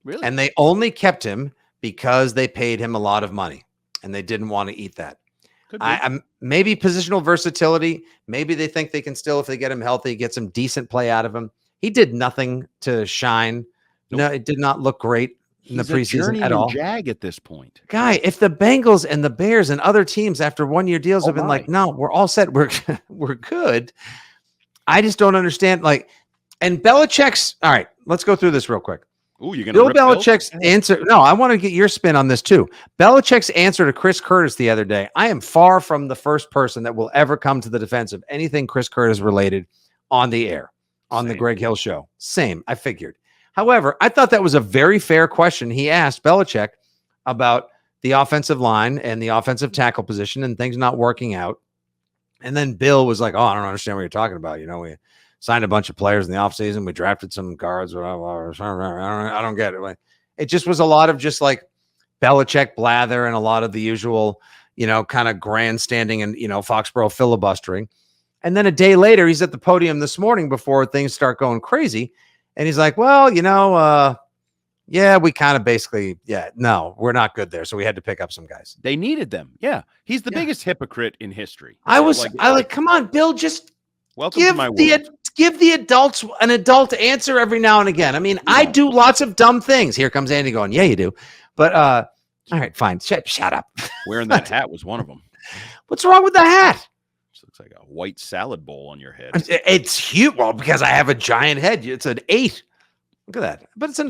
S2: Really?
S1: And they only kept him because they paid him a lot of money and they didn't want to eat that. I'm maybe positional versatility. Maybe they think they can still, if they get him healthy, get some decent play out of him. He did nothing to shine. Nope. No, it did not look great in the preseason at all.
S2: Jag at this point.
S1: Guy, if the Bengals and the Bears and other teams after 1-year deals have been like, no, we're all set. We're good. I just don't understand. And Belichick's, all right, let's go through this real quick.
S2: Ooh, you're
S1: Bill Belichick's answer. No, I want to get your spin on this too. Belichick's answer to Chris Curtis the other day. I am far from the first person that will ever come to the defense of anything Chris Curtis related on the air, on the Greg Hill show. Same, I figured. However, I thought that was a very fair question he asked Belichick about the offensive line and the offensive tackle position and things not working out. And then Bill was like, oh, I don't understand what you're talking about. We signed a bunch of players in the offseason. We drafted some guards. I don't get it. It just was a lot of just like Belichick blather and a lot of the usual, kind of grandstanding and, Foxborough filibustering. And then a day later, he's at the podium this morning before things start going crazy. And he's like, well, yeah, we kind of basically, no, we're not good there. So we had to pick up some guys.
S2: They needed them. Yeah. He's the biggest hypocrite in history.
S1: Come on, Bill, just
S2: welcome to my world.
S1: Give the adults an adult answer every now and again. I mean, I do lots of dumb things. Here comes Andy going, yeah, you do. But all right, fine. Shut up.
S2: Wearing that hat was one of them.
S1: What's wrong with the hat?
S2: It looks like a white salad bowl on your head.
S1: It's huge. Well, because I have a giant head. It's an 8. Look at that. But it's a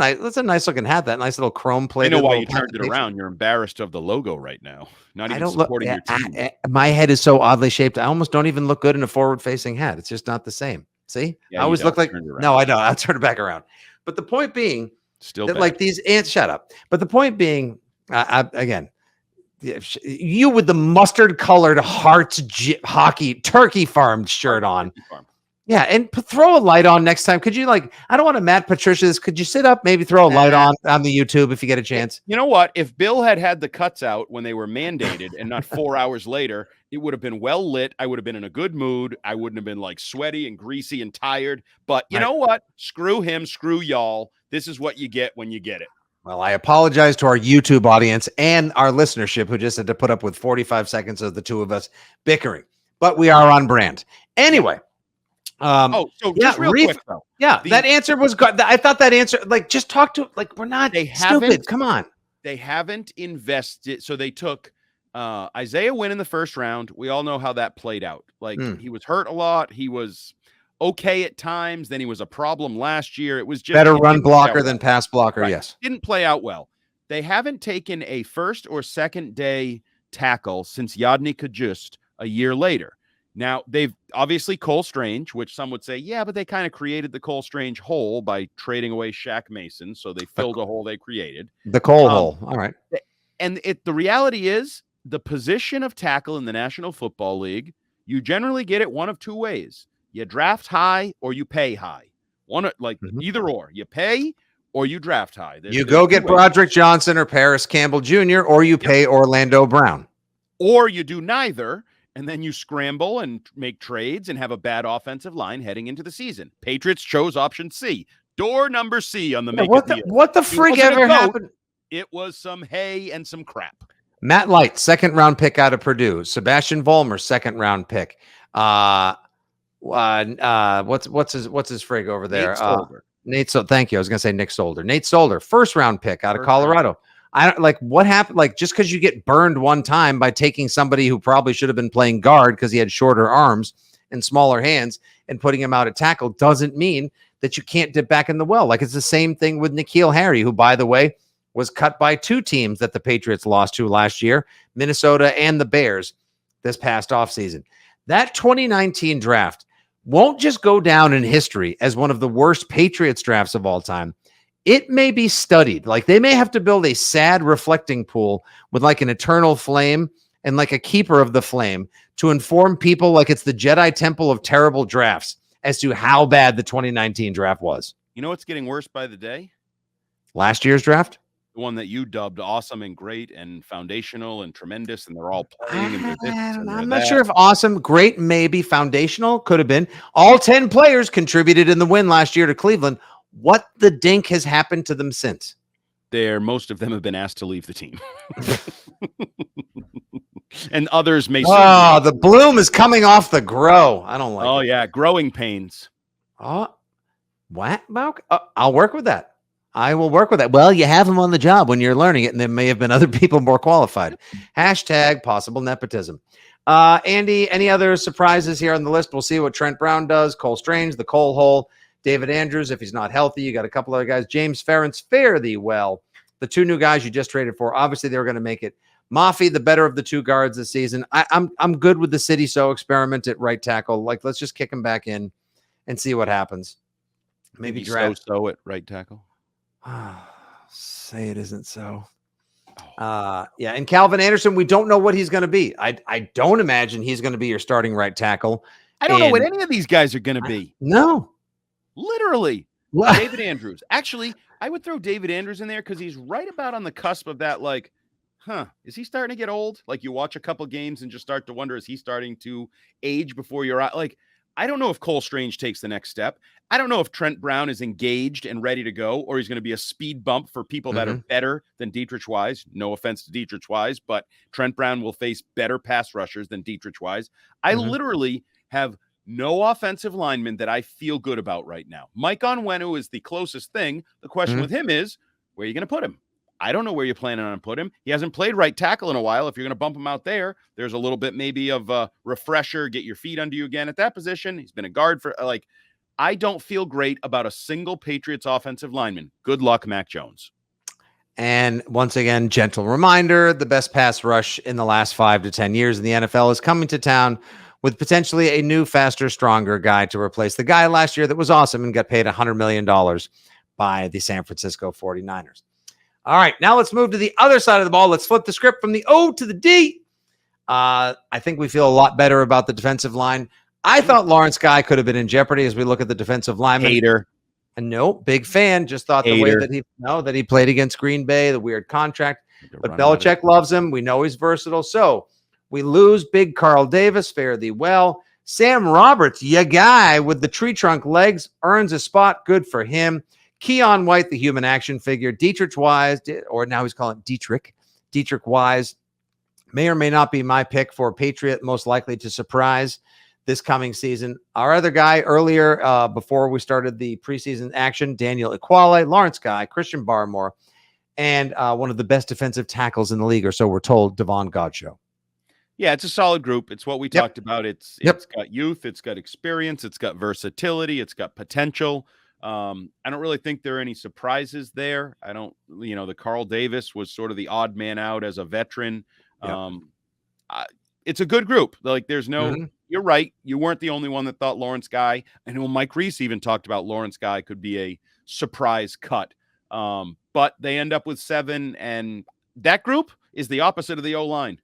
S1: nice looking hat. That nice little chrome plate.
S2: I know why you turned it around. You're embarrassed of the logo right now. Not even supporting your team.
S1: My head is so oddly shaped. I almost don't even look good in a forward facing hat. It's just not the same. See, I always look like, no, I don't. I'll turn it back around. But the point being
S2: still
S1: that like these ants, shut up. But the point being, again, you with the mustard colored Hearts hockey turkey farm shirt on. Yeah, and throw a light on next time. Could you I don't want to Matt Patricia this. Could you sit up, maybe throw a light on the YouTube if you get a chance?
S2: You know what? If Bill had the cuts out when they were mandated and not 4 hours later, it would have been well lit. I would have been in a good mood. I wouldn't have been sweaty and greasy and tired. But you know what? Screw him. Screw y'all. This is what you get when you get it.
S1: Well, I apologize to our YouTube audience and our listenership who just had to put up with 45 seconds of the two of us bickering. But we are on brand. Anyway.
S2: Just real quick though.
S1: Yeah, that answer was good. I thought that answer, just talk to, we're not stupid. Come on.
S2: They haven't invested. So they took Isaiah Wynn in the first round. We all know how that played out. He was hurt a lot. He was okay at times. Then he was a problem last year. It was just
S1: better run blocker than pass blocker.
S2: Right.
S1: Yes.
S2: Didn't play out well. They haven't taken a first or second day tackle since Yadni Kajust a year later. Now, they've obviously Cole Strange, which some would say, yeah, but they kind of created the Cole Strange hole by trading away Shaq Mason. So they filled a hole they created.
S1: The Cole hole. All right.
S2: And the reality is the position of tackle in the National Football League, you generally get it one of two ways. You draft high or you pay high. Either or. You pay or you draft high.
S1: You go get Broderick Johnson or Paris Campbell Jr., or you pay Orlando Brown.
S2: Or you do neither. And then you scramble and make trades and have a bad offensive line heading into the season. Patriots chose option C. Door number C on the deal.
S1: What the freak ever happened?
S2: It was some hay and some crap.
S1: Matt Light, second round pick out of Purdue. Sebastian Vollmer, second round pick. What's his frig over there? Nate Solder. Thank you. I was gonna say Nick Solder. Nate Solder, first round pick out of Colorado. I don't what happened. Just because you get burned one time by taking somebody who probably should have been playing guard because he had shorter arms and smaller hands and putting him out at tackle doesn't mean that you can't dip back in the well. It's the same thing with N'Keal Harry, who, by the way, was cut by two teams that the Patriots lost to last year, Minnesota and the Bears, this past offseason. That 2019 draft won't just go down in history as one of the worst Patriots drafts of all time. It may be studied. They may have to build a sad reflecting pool with an eternal flame and a keeper of the flame to inform people it's the Jedi Temple of terrible drafts as to how bad the 2019 draft was.
S2: You know what's getting worse by the day?
S1: Last year's draft?
S2: The one that you dubbed awesome and great and foundational and tremendous, and they're all playing.
S1: I'm not sure if awesome, great, maybe foundational could have been. All 10 players contributed in the win last year to Cleveland. What the dink has happened to them since?
S2: Most of them have been asked to leave the team. And others may.
S1: Oh, the bloom is coming off the grow. I don't like it.
S2: Oh, yeah. Growing pains.
S1: Oh, what? I'll work with that. I will work with that. Well, you have them on the job when you're learning it, and there may have been other people more qualified. Hashtag possible nepotism. Andy, any other surprises here on the list? We'll see what Trent Brown does. Cole Strange, the Cole hole. David Andrews, if he's not healthy. You got a couple other guys. James Ferentz, fare thee well. The two new guys you just traded for, obviously they were going to make it. Mafi, the better of the two guards this season. I'm good with the City So experiment at right tackle. Let's just kick him back in and see what happens. Maybe draft
S2: So at right tackle.
S1: Say it isn't so. Yeah, and Calvin Anderson, we don't know what he's going to be. I don't imagine he's going to be your starting right tackle.
S2: I don't know what any of these guys are going to be.
S1: No.
S2: Literally. David Andrews. Actually, I would throw David Andrews in there because he's right about on the cusp of that, is he starting to get old? You watch a couple games and just start to wonder, is he starting to age before you're out? I don't know if Cole Strange takes the next step. I don't know if Trent Brown is engaged and ready to go, or he's going to be a speed bump for people that are better than Dietrich Wise. No offense to Dietrich Wise, but Trent Brown will face better pass rushers than Dietrich Wise. I literally have no offensive lineman that I feel good about right now. Mike Onwenu is the closest thing. The question with him is, where are you going to put him? I don't know where you're planning on put him. He hasn't played right tackle in a while. If you're going to bump him out there, there's a little bit maybe of a refresher, get your feet under you again at that position. He's been a guard for I don't feel great about a single Patriots offensive lineman. Good luck, Mac Jones.
S1: And once again, gentle reminder, the best pass rush in the last 5 to 10 years in the NFL is coming to town with potentially a new, faster, stronger guy to replace the guy last year that was awesome and got paid $100 million by the San Francisco 49ers. All right, now let's move to the other side of the ball. Let's flip the script from the O to the D. I think we feel a lot better about the defensive line. I thought Lawrence Guy could have been in jeopardy as we look at the defensive lineman.
S2: Hater.
S1: And no, big fan. Just thought the way that he played against Green Bay, the weird contract. But Belichick loves him. We know he's versatile. So we lose big Carl Davis. Fare thee well. Sam Roberts, ya guy with the tree trunk legs, earns a spot. Good for him. Keon White, the human action figure. Dietrich Wise, or now he's calling Dietrich. Dietrich Wise may or may not be my pick for Patriot, most likely to surprise this coming season. Our other guy earlier, before we started the preseason action, Daniel Equale, Lawrence Guy, Christian Barmore, and one of the best defensive tackles in the league, or so we're told, Devon Godchaux.
S2: Yeah, it's a solid group. It's what we talked about. It's got youth, it's got experience, it's got versatility, it's got potential. I don't really think there are any surprises there. I don't, the Carl Davis was sort of the odd man out as a veteran. It's a good group. Like there's no, you're right. You weren't the only one that thought Lawrence Guy. I know Mike Reese even talked about Lawrence Guy could be a surprise cut. But they end up with 7, and that group is the opposite of the O-line.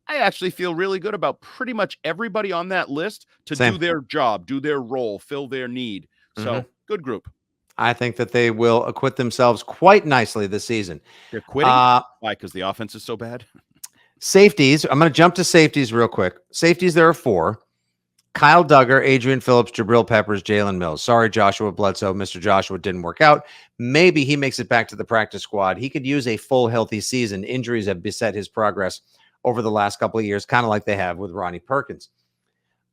S2: I actually feel really good about pretty much everybody on that list to do their job, do their role, fill their need. So good group.
S1: I think that they will acquit themselves quite nicely this season.
S2: They're quitting? Why? Because the offense is so bad?
S1: Safeties. I'm going to jump to safeties real quick. Safeties, there are 4. Kyle Duggar, Adrian Phillips, Jabril Peppers, Jalen Mills. Sorry, Joshua Bledsoe. Mr. Joshua didn't work out. Maybe he makes it back to the practice squad. He could use a full, healthy season. Injuries have beset his progress over the last couple of years, kind of like they have with Ronnie Perkins.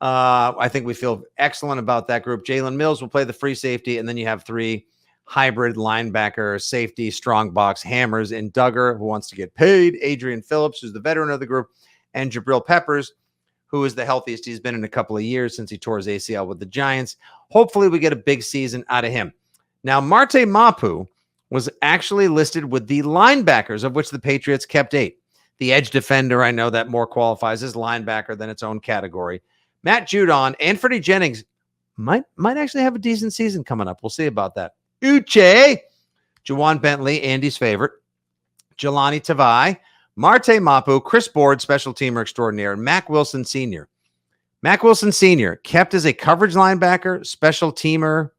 S1: I think we feel excellent about that group. Jalen Mills will play the free safety, and then you have 3 hybrid linebacker, safety, strong box hammers in Duggar, who wants to get paid, Adrian Phillips, who's the veteran of the group, and Jabril Peppers, who is the healthiest he's been in a couple of years since he tore his ACL with the Giants. Hopefully we get a big season out of him. Now, Marte Mapu was actually listed with the linebackers, of which the Patriots kept 8. The edge defender, I know that more qualifies as linebacker than its own category. Matt Judon and Freddie Jennings might actually have a decent season coming up. We'll see about that. Uche, Juwan Bentley, Andy's favorite, Jelani Tavai, Marte Mapu, Chris Board, special teamer extraordinaire, and Mac Wilson Sr. Mac Wilson Sr. kept as a coverage linebacker, special teamer.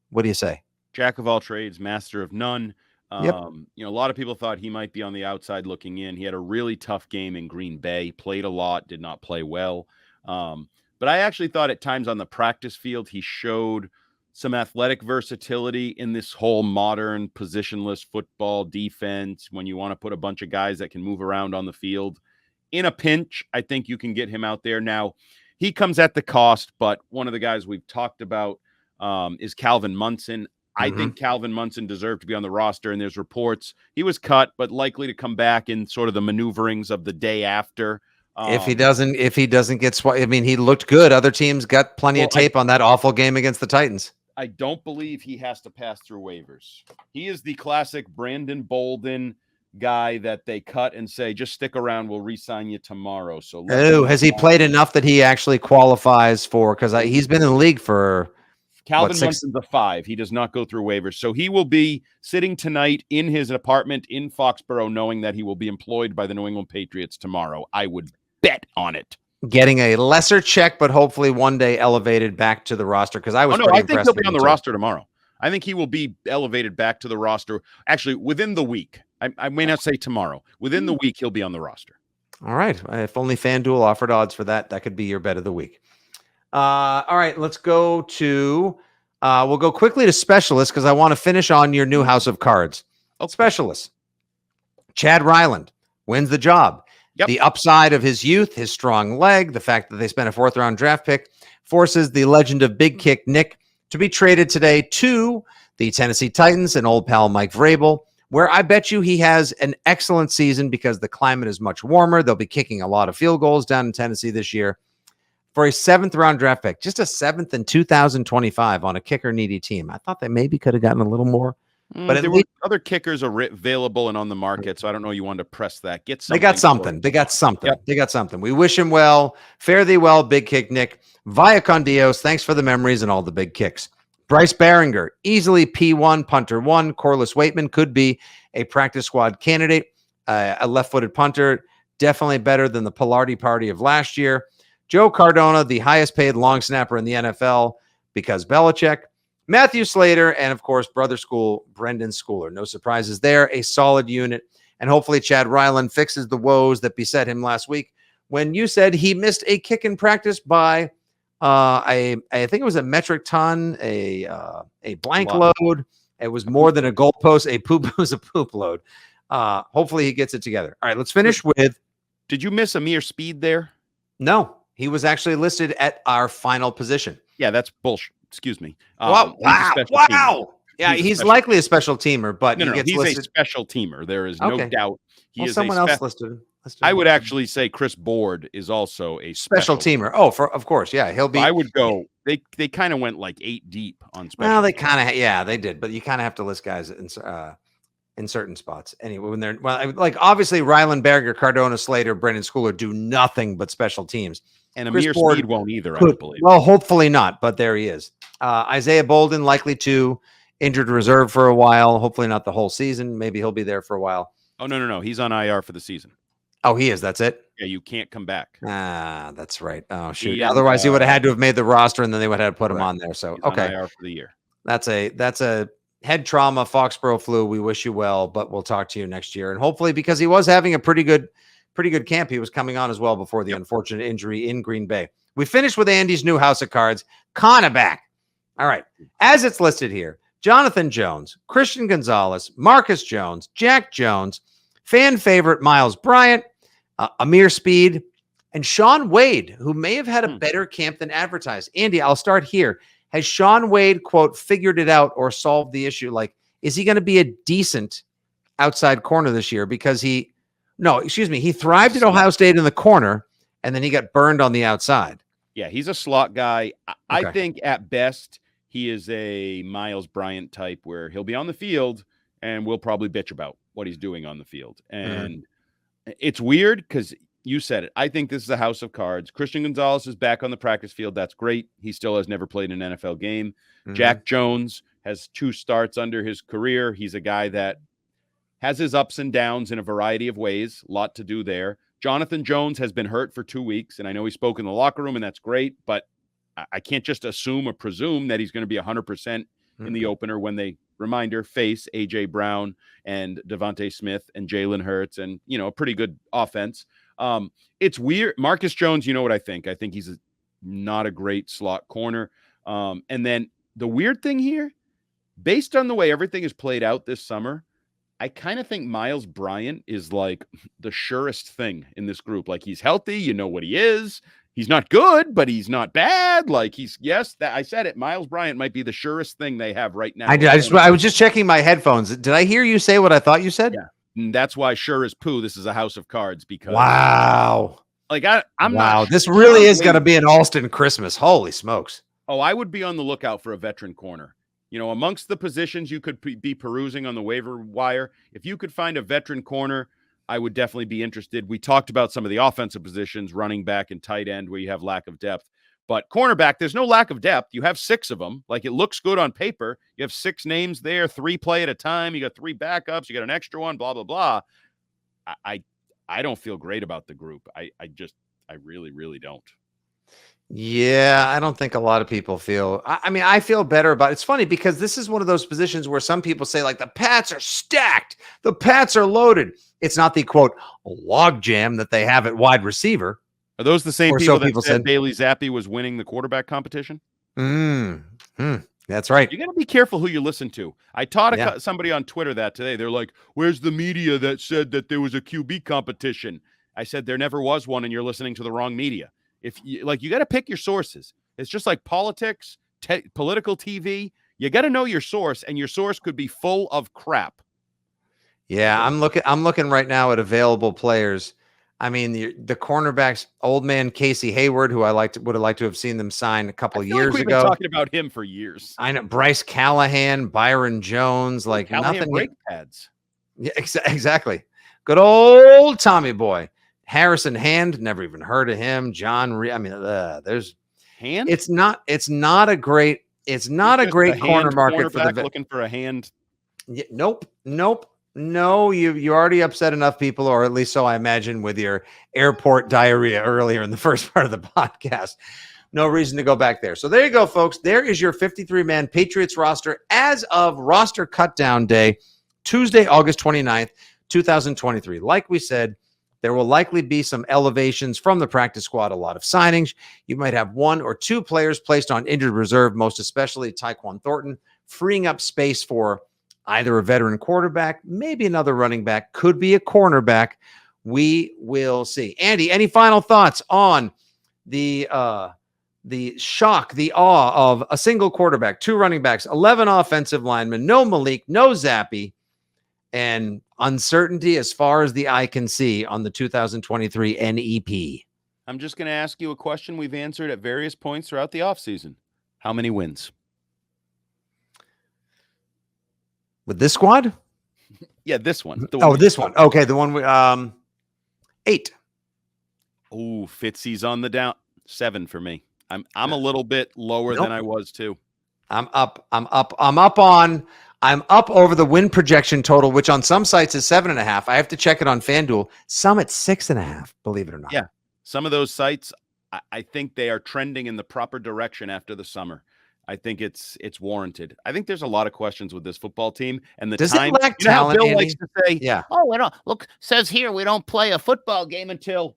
S1: What do you say?
S2: Jack of all trades, master of none. A lot of people thought he might be on the outside looking in. He had a really tough game in Green Bay, played a lot, did not play well. But I actually thought at times on the practice field, he showed some athletic versatility in this whole modern positionless football defense. When you want to put a bunch of guys that can move around on the field in a pinch, I think you can get him out there. Now, he comes at the cost, but one of the guys we've talked about is Calvin Munson. I think Calvin Munson deserved to be on the roster, and there's reports he was cut, but likely to come back in sort of the maneuverings of the day after.
S1: If he doesn't get I mean, he looked good. Other teams got plenty of tape on that awful game against the Titans.
S2: I don't believe he has to pass through waivers. He is the classic Brandon Bolden guy that they cut and say, just stick around, we'll re-sign you tomorrow. So
S1: has he played enough that he actually qualifies for, because he's been in the league for
S2: Calvin Munson's a 5. He does not go through waivers. So he will be sitting tonight in his apartment in Foxborough, knowing that he will be employed by the New England Patriots tomorrow. I would bet on it.
S1: Getting a lesser check, but hopefully one day elevated back to the roster. Because I think
S2: he'll be on the roster tomorrow. I think he will be elevated back to the roster. Actually, within the week. I may not say tomorrow. Within the week, he'll be on the roster.
S1: All right. If only FanDuel offered odds for that, that could be your bet of the week. All right. Let's go to, we'll go quickly to specialists because I want to finish on your new house of cards.
S2: Okay.
S1: Specialists. Chad Ryland wins the job. Yep. The upside of his youth, his strong leg, the fact that they spent a 4th-round draft pick forces the legend of Big Kick Nick to be traded today to the Tennessee Titans and old pal Mike Vrabel, where I bet you he has an excellent season because the climate is much warmer. They'll be kicking a lot of field goals down in Tennessee this year. For a 7th-round draft pick, just a 7th in 2025 on a kicker-needy team. I thought they maybe could have gotten a little more. But
S2: there were other kickers available and on the market, so I don't know you wanted to press that. They got something.
S1: Yep. They got something. We wish him well. Fare thee well, Big Kick Nick. Via con Dios, thanks for the memories and all the big kicks. Bryce Baringer, easily P1, punter 1. Corliss Waitman could be a practice squad candidate. A left-footed punter, definitely better than the Pilardi party of last year. Joe Cardona, the highest paid long snapper in the NFL because Belichick. Matthew Slater, and of course, brother school, Brendan Schooler. No surprises there. A solid unit. And hopefully Chad Ryland fixes the woes that beset him last week when you said he missed a kick in practice by I think it was a metric ton, a blank load. It was more than a goalpost. It was a poop load. Hopefully he gets it together. All right, let's finish with.
S2: Did you miss Amir Speed there?
S1: No, he was actually listed at our final position.
S2: Yeah, that's bullshit. Excuse me.
S1: Wow. Yeah, he's likely a special teamer, but
S2: he's
S1: listed.
S2: A special teamer. There is no doubt. He is
S1: someone else listed.
S2: I would actually say Chris Board is also a
S1: special teamer. Oh, of course, yeah, he'll be.
S2: I would go. They kind of went like 8 deep on special.
S1: Well, they kind of they did, but you kind of have to list guys in certain spots anyway. When they're like obviously Ryland Berger, Cardona, Slater, Brendan Schooler do nothing but special teams.
S2: And Amir Speed won't either, I don't believe.
S1: Well, hopefully not, but there he is. Isaiah Bolden likely to injured reserve for a while. Hopefully not the whole season. Maybe he'll be there for a while.
S2: Oh, no. He's on IR for the season.
S1: Oh, he is. That's it?
S2: Yeah, you can't come back.
S1: That's right. Oh, shoot. Otherwise, he would have had to have made the roster, and then they would have had to put him on there. So,
S2: he's
S1: okay.
S2: on IR for the year.
S1: That's a head trauma, Foxborough flu. We wish you well, but we'll talk to you next year. And hopefully, because he was having a pretty good camp, he was coming on as well before the unfortunate injury in Green Bay. We finished with Andy's new house of cards, cornerback. All right. As it's listed here, Jonathan Jones, Christian Gonzalez, Marcus Jones, Jack Jones, fan favorite Miles Bryant, Amir Speed, and Sean Wade, who may have had a better camp than advertised. Andy, I'll start here. Has Sean Wade, quote, figured it out or solved the issue? Like, is he going to be a decent outside corner this year? Because he thrived at Ohio State in the corner, and then he got burned on the outside.
S2: Yeah, he's a slot guy. I think at best he is a Miles Bryant type where he'll be on the field and we'll probably bitch about what he's doing on the field. And it's weird because you said it. I think this is a house of cards. Christian Gonzalez is back on the practice field. That's great. He still has never played an NFL game. Jack Jones has 2 starts under his career. He's a guy that has his ups and downs in a variety of ways. A lot to do there. Jonathan Jones has been hurt for 2 weeks, and I know he spoke in the locker room, and that's great, but I can't just assume or presume that he's going to be 100% in the opener when they, reminder, face A.J. Brown and Devontae Smith and Jalen Hurts and, a pretty good offense. It's weird. Marcus Jones, you know what I think? I think he's not a great slot corner. And then the weird thing here, based on the way everything is played out this summer, I kind of think Miles Bryant is like the surest thing in this group. Like he's healthy. You know what he is. He's not good, but he's not bad. Like I said it. Miles Bryant might be the surest thing they have right now.
S1: I was just checking my headphones. Did I hear you say what I thought you said?
S2: Yeah. And that's why sure as poo, this is a house of cards because
S1: wow.
S2: Like I'm not.
S1: This really is going to be an Alston Christmas. Holy smokes.
S2: Oh, I would be on the lookout for a veteran corner. Amongst the positions you could be perusing on the waiver wire, if you could find a veteran corner, I would definitely be interested. We talked about some of the offensive positions, running back and tight end, where you have lack of depth. But cornerback, there's no lack of depth. You have 6 of them. Like, it looks good on paper. You have 6 names there, 3 play at a time. You got 3 backups. You got an extra one, blah, blah, blah. I don't feel great about the group. I really, really don't.
S1: Yeah, I don't think a lot of people feel. I feel better about it. It's funny because this is one of those positions where some people say, like, the Pats are stacked. The Pats are loaded. It's not the, quote, log jam that they have at wide receiver.
S2: Are those the same people that said Bailey Zappe was winning the quarterback competition?
S1: That's right.
S2: You got to be careful who you listen to. I taught somebody on Twitter that today. They're like, where's the media that said that there was a QB competition? I said, there never was one, and you're listening to the wrong media. If you got to pick your sources. It's just like politics, political TV. You got to know your source, and your source could be full of crap.
S1: Yeah, I'm looking right now at available players. I mean, the cornerbacks, old man Casey Hayward, who would have liked to have seen them sign a couple of years
S2: we've
S1: ago.
S2: Been talking about him for years.
S1: I know Bryce Callahan, Byron Jones, like
S2: Callahan
S1: nothing.
S2: Brake pads.
S1: Yeah, exactly. Good old Tommy boy. Harrison Hand, never even heard of him. John, there's
S2: Hand.
S1: It's not a great corner market for the
S2: looking for a hand.
S1: Yeah, nope. No, you already upset enough people, or at least so I imagine, with your airport diarrhea earlier in the first part of the podcast. No reason to go back there. So there you go, folks. There is your 53-man Patriots roster as of roster cutdown day, Tuesday, August 29th, 2023. Like we said, there will likely be some elevations from the practice squad, a lot of signings. You might have one or two players placed on injured reserve, most especially Tyquan Thornton, freeing up space for either a veteran quarterback, maybe another running back, could be a cornerback. We will see. Andy, any final thoughts on the shock, the awe of a single quarterback, two running backs, 11 offensive linemen, no Malik, no Zappe, and uncertainty as far as the eye can see on the 2023 NEP?
S2: I'm just going to ask you a question we've answered at various points throughout the offseason. How many wins?
S1: With this squad?
S2: Yeah, this one.
S1: This one. Okay, the one we 8.
S2: Oh, Fitzy's on the down. 7 for me. I'm a little bit lower than I was too.
S1: I'm up over the win projection total, which on some sites is 7.5. I have to check it on FanDuel. Some at 6.5, believe it or not.
S2: Yeah. Some of those sites, I think they are trending in the proper direction after the summer. I think it's warranted. I think there's a lot of questions with this football team and the
S1: Does
S2: time.
S1: It lack talent,
S2: Bill
S1: Andy?
S2: likes to say,
S1: yeah.
S2: Oh, we don't says here we don't play a football game until.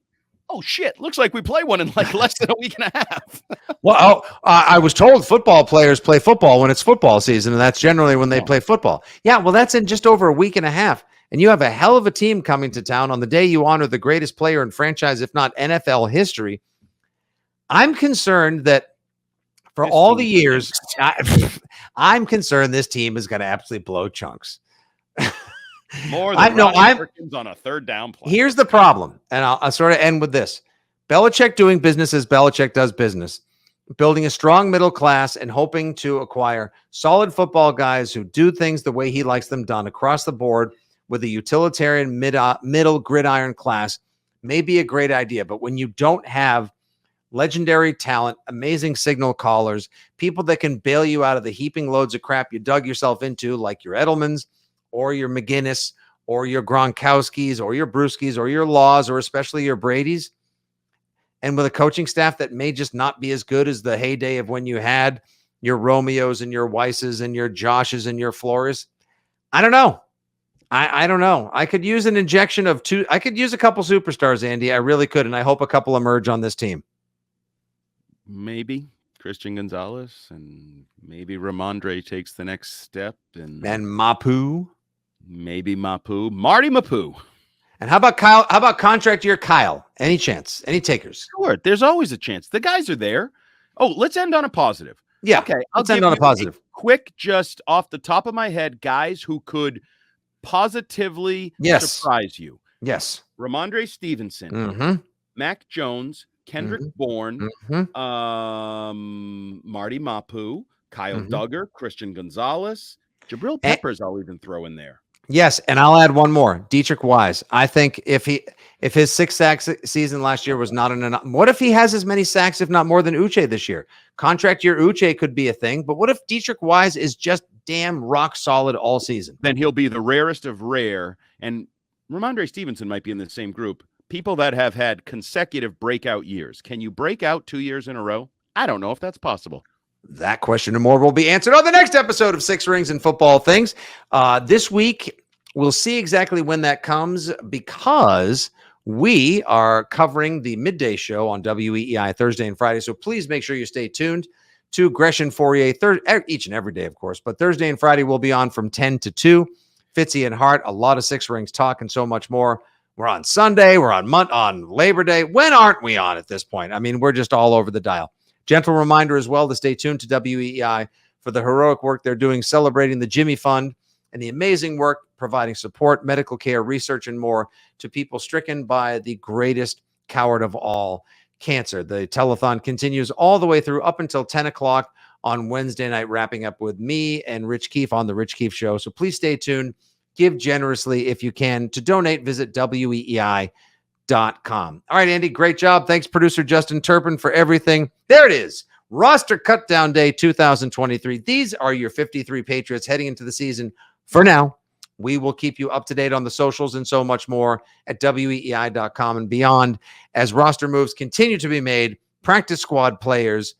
S2: Oh shit! Looks like we play one in like less than a week and a half.
S1: Well, I was told football players play football when it's football season, and that's generally when they play football. Yeah, well, that's in just over a week and a half, and you have a hell of a team coming to town on the day you honor the greatest player in franchise, if not NFL history. I'm concerned that for all the years, I'm concerned this team is going to absolutely blow chunks.
S2: More than Perkins on a third down play.
S1: Here's the problem, and I'll sort of end with this. Belichick doing business as Belichick does business, building a strong middle class and hoping to acquire solid football guys who do things the way he likes them done across the board with a utilitarian middle gridiron class may be a great idea. But when you don't have legendary talent, amazing signal callers, people that can bail you out of the heaping loads of crap you dug yourself into, like your Edelmans, or your McGinnis, or your Gronkowskis, or your Brewskis, or your Laws, or especially your Bradys, and with a coaching staff that may just not be as good as the heyday of when you had your Romeos and your Weisses and your Joshes and your Flores. I don't know. I don't know. I could use an injection of two. I could use a couple superstars, Andy. I really could, and I hope a couple emerge on this team.
S2: Maybe Christian Gonzalez, and maybe Ramondre takes the next step, and
S1: Mapu.
S2: Maybe Mapu. Marty Mapu.
S1: And how about Kyle? How about contract year Kyle? Any chance? Any takers?
S2: Sure. There's always a chance. The guys are there. Oh, let's end on a positive.
S1: Yeah.
S2: Okay.
S1: Let's end on a positive.
S2: Quick, just off the top of my head, guys who could positively surprise you.
S1: Yes.
S2: Ramondre Stevenson,
S1: Mm-hmm.
S2: Mac Jones, Kendrick Bourne, Marty Mapu, Kyle Duggar, Christian Gonzalez, Jabril Peppers, I'll even throw in there.
S1: Yes, and I'll add one more. Dietrich Wise. I think if his 6 sack season last year was not enough, what if he has as many sacks, if not more, than Uche this year? Contract year Uche could be a thing, but what if Dietrich Wise is just damn rock solid all season?
S2: Then he'll be the rarest of rare, and Ramondre Stevenson might be in the same group. People that have had consecutive breakout years. Can you break out 2 years in a row? I don't know if that's possible.
S1: That question and more will be answered on the next episode of Six Rings and Football Things. This week, we'll see exactly when that comes because we are covering the midday show on WEEI Thursday and Friday. So please make sure you stay tuned to Gresham Fourier each and every day, of course. But Thursday and Friday will be on from 10 to 2. Fitzy and Hart, a lot of Six Rings talk and so much more. We're on Sunday. We're on Labor Day. When aren't we on at this point? I mean, we're just all over the dial. Gentle reminder as well to stay tuned to WEEI for the heroic work they're doing, celebrating the Jimmy Fund and the amazing work providing support, medical care, research, and more to people stricken by the greatest coward of all, cancer. The telethon continues all the way through up until 10 o'clock on Wednesday night, wrapping up with me and Rich Keefe on The Rich Keefe Show. So please stay tuned. Give generously if you can. To donate, visit weei.com. All right, Andy, great job. Thanks, producer Justin Turpin, for everything. There it is. Roster Cutdown Day 2023. These are your 53 Patriots heading into the season for now We will keep you up to date on the socials and so much more at weei.com and beyond as roster moves continue to be made, practice squad players,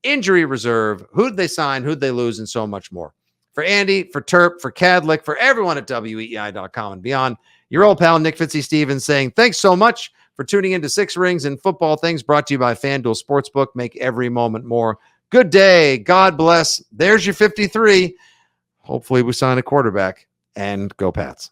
S1: injury reserve, who'd they sign, who'd they lose, and so much more. For Andy, for Terp, for Cadlick, for everyone at weei.com and beyond, your old pal Nick Fitzy-Stevens saying thanks so much for tuning into Six Rings and Football Things, brought to you by FanDuel Sportsbook. Make every moment more. Good day. God bless. There's your 53. Hopefully we sign a quarterback, and go Pats.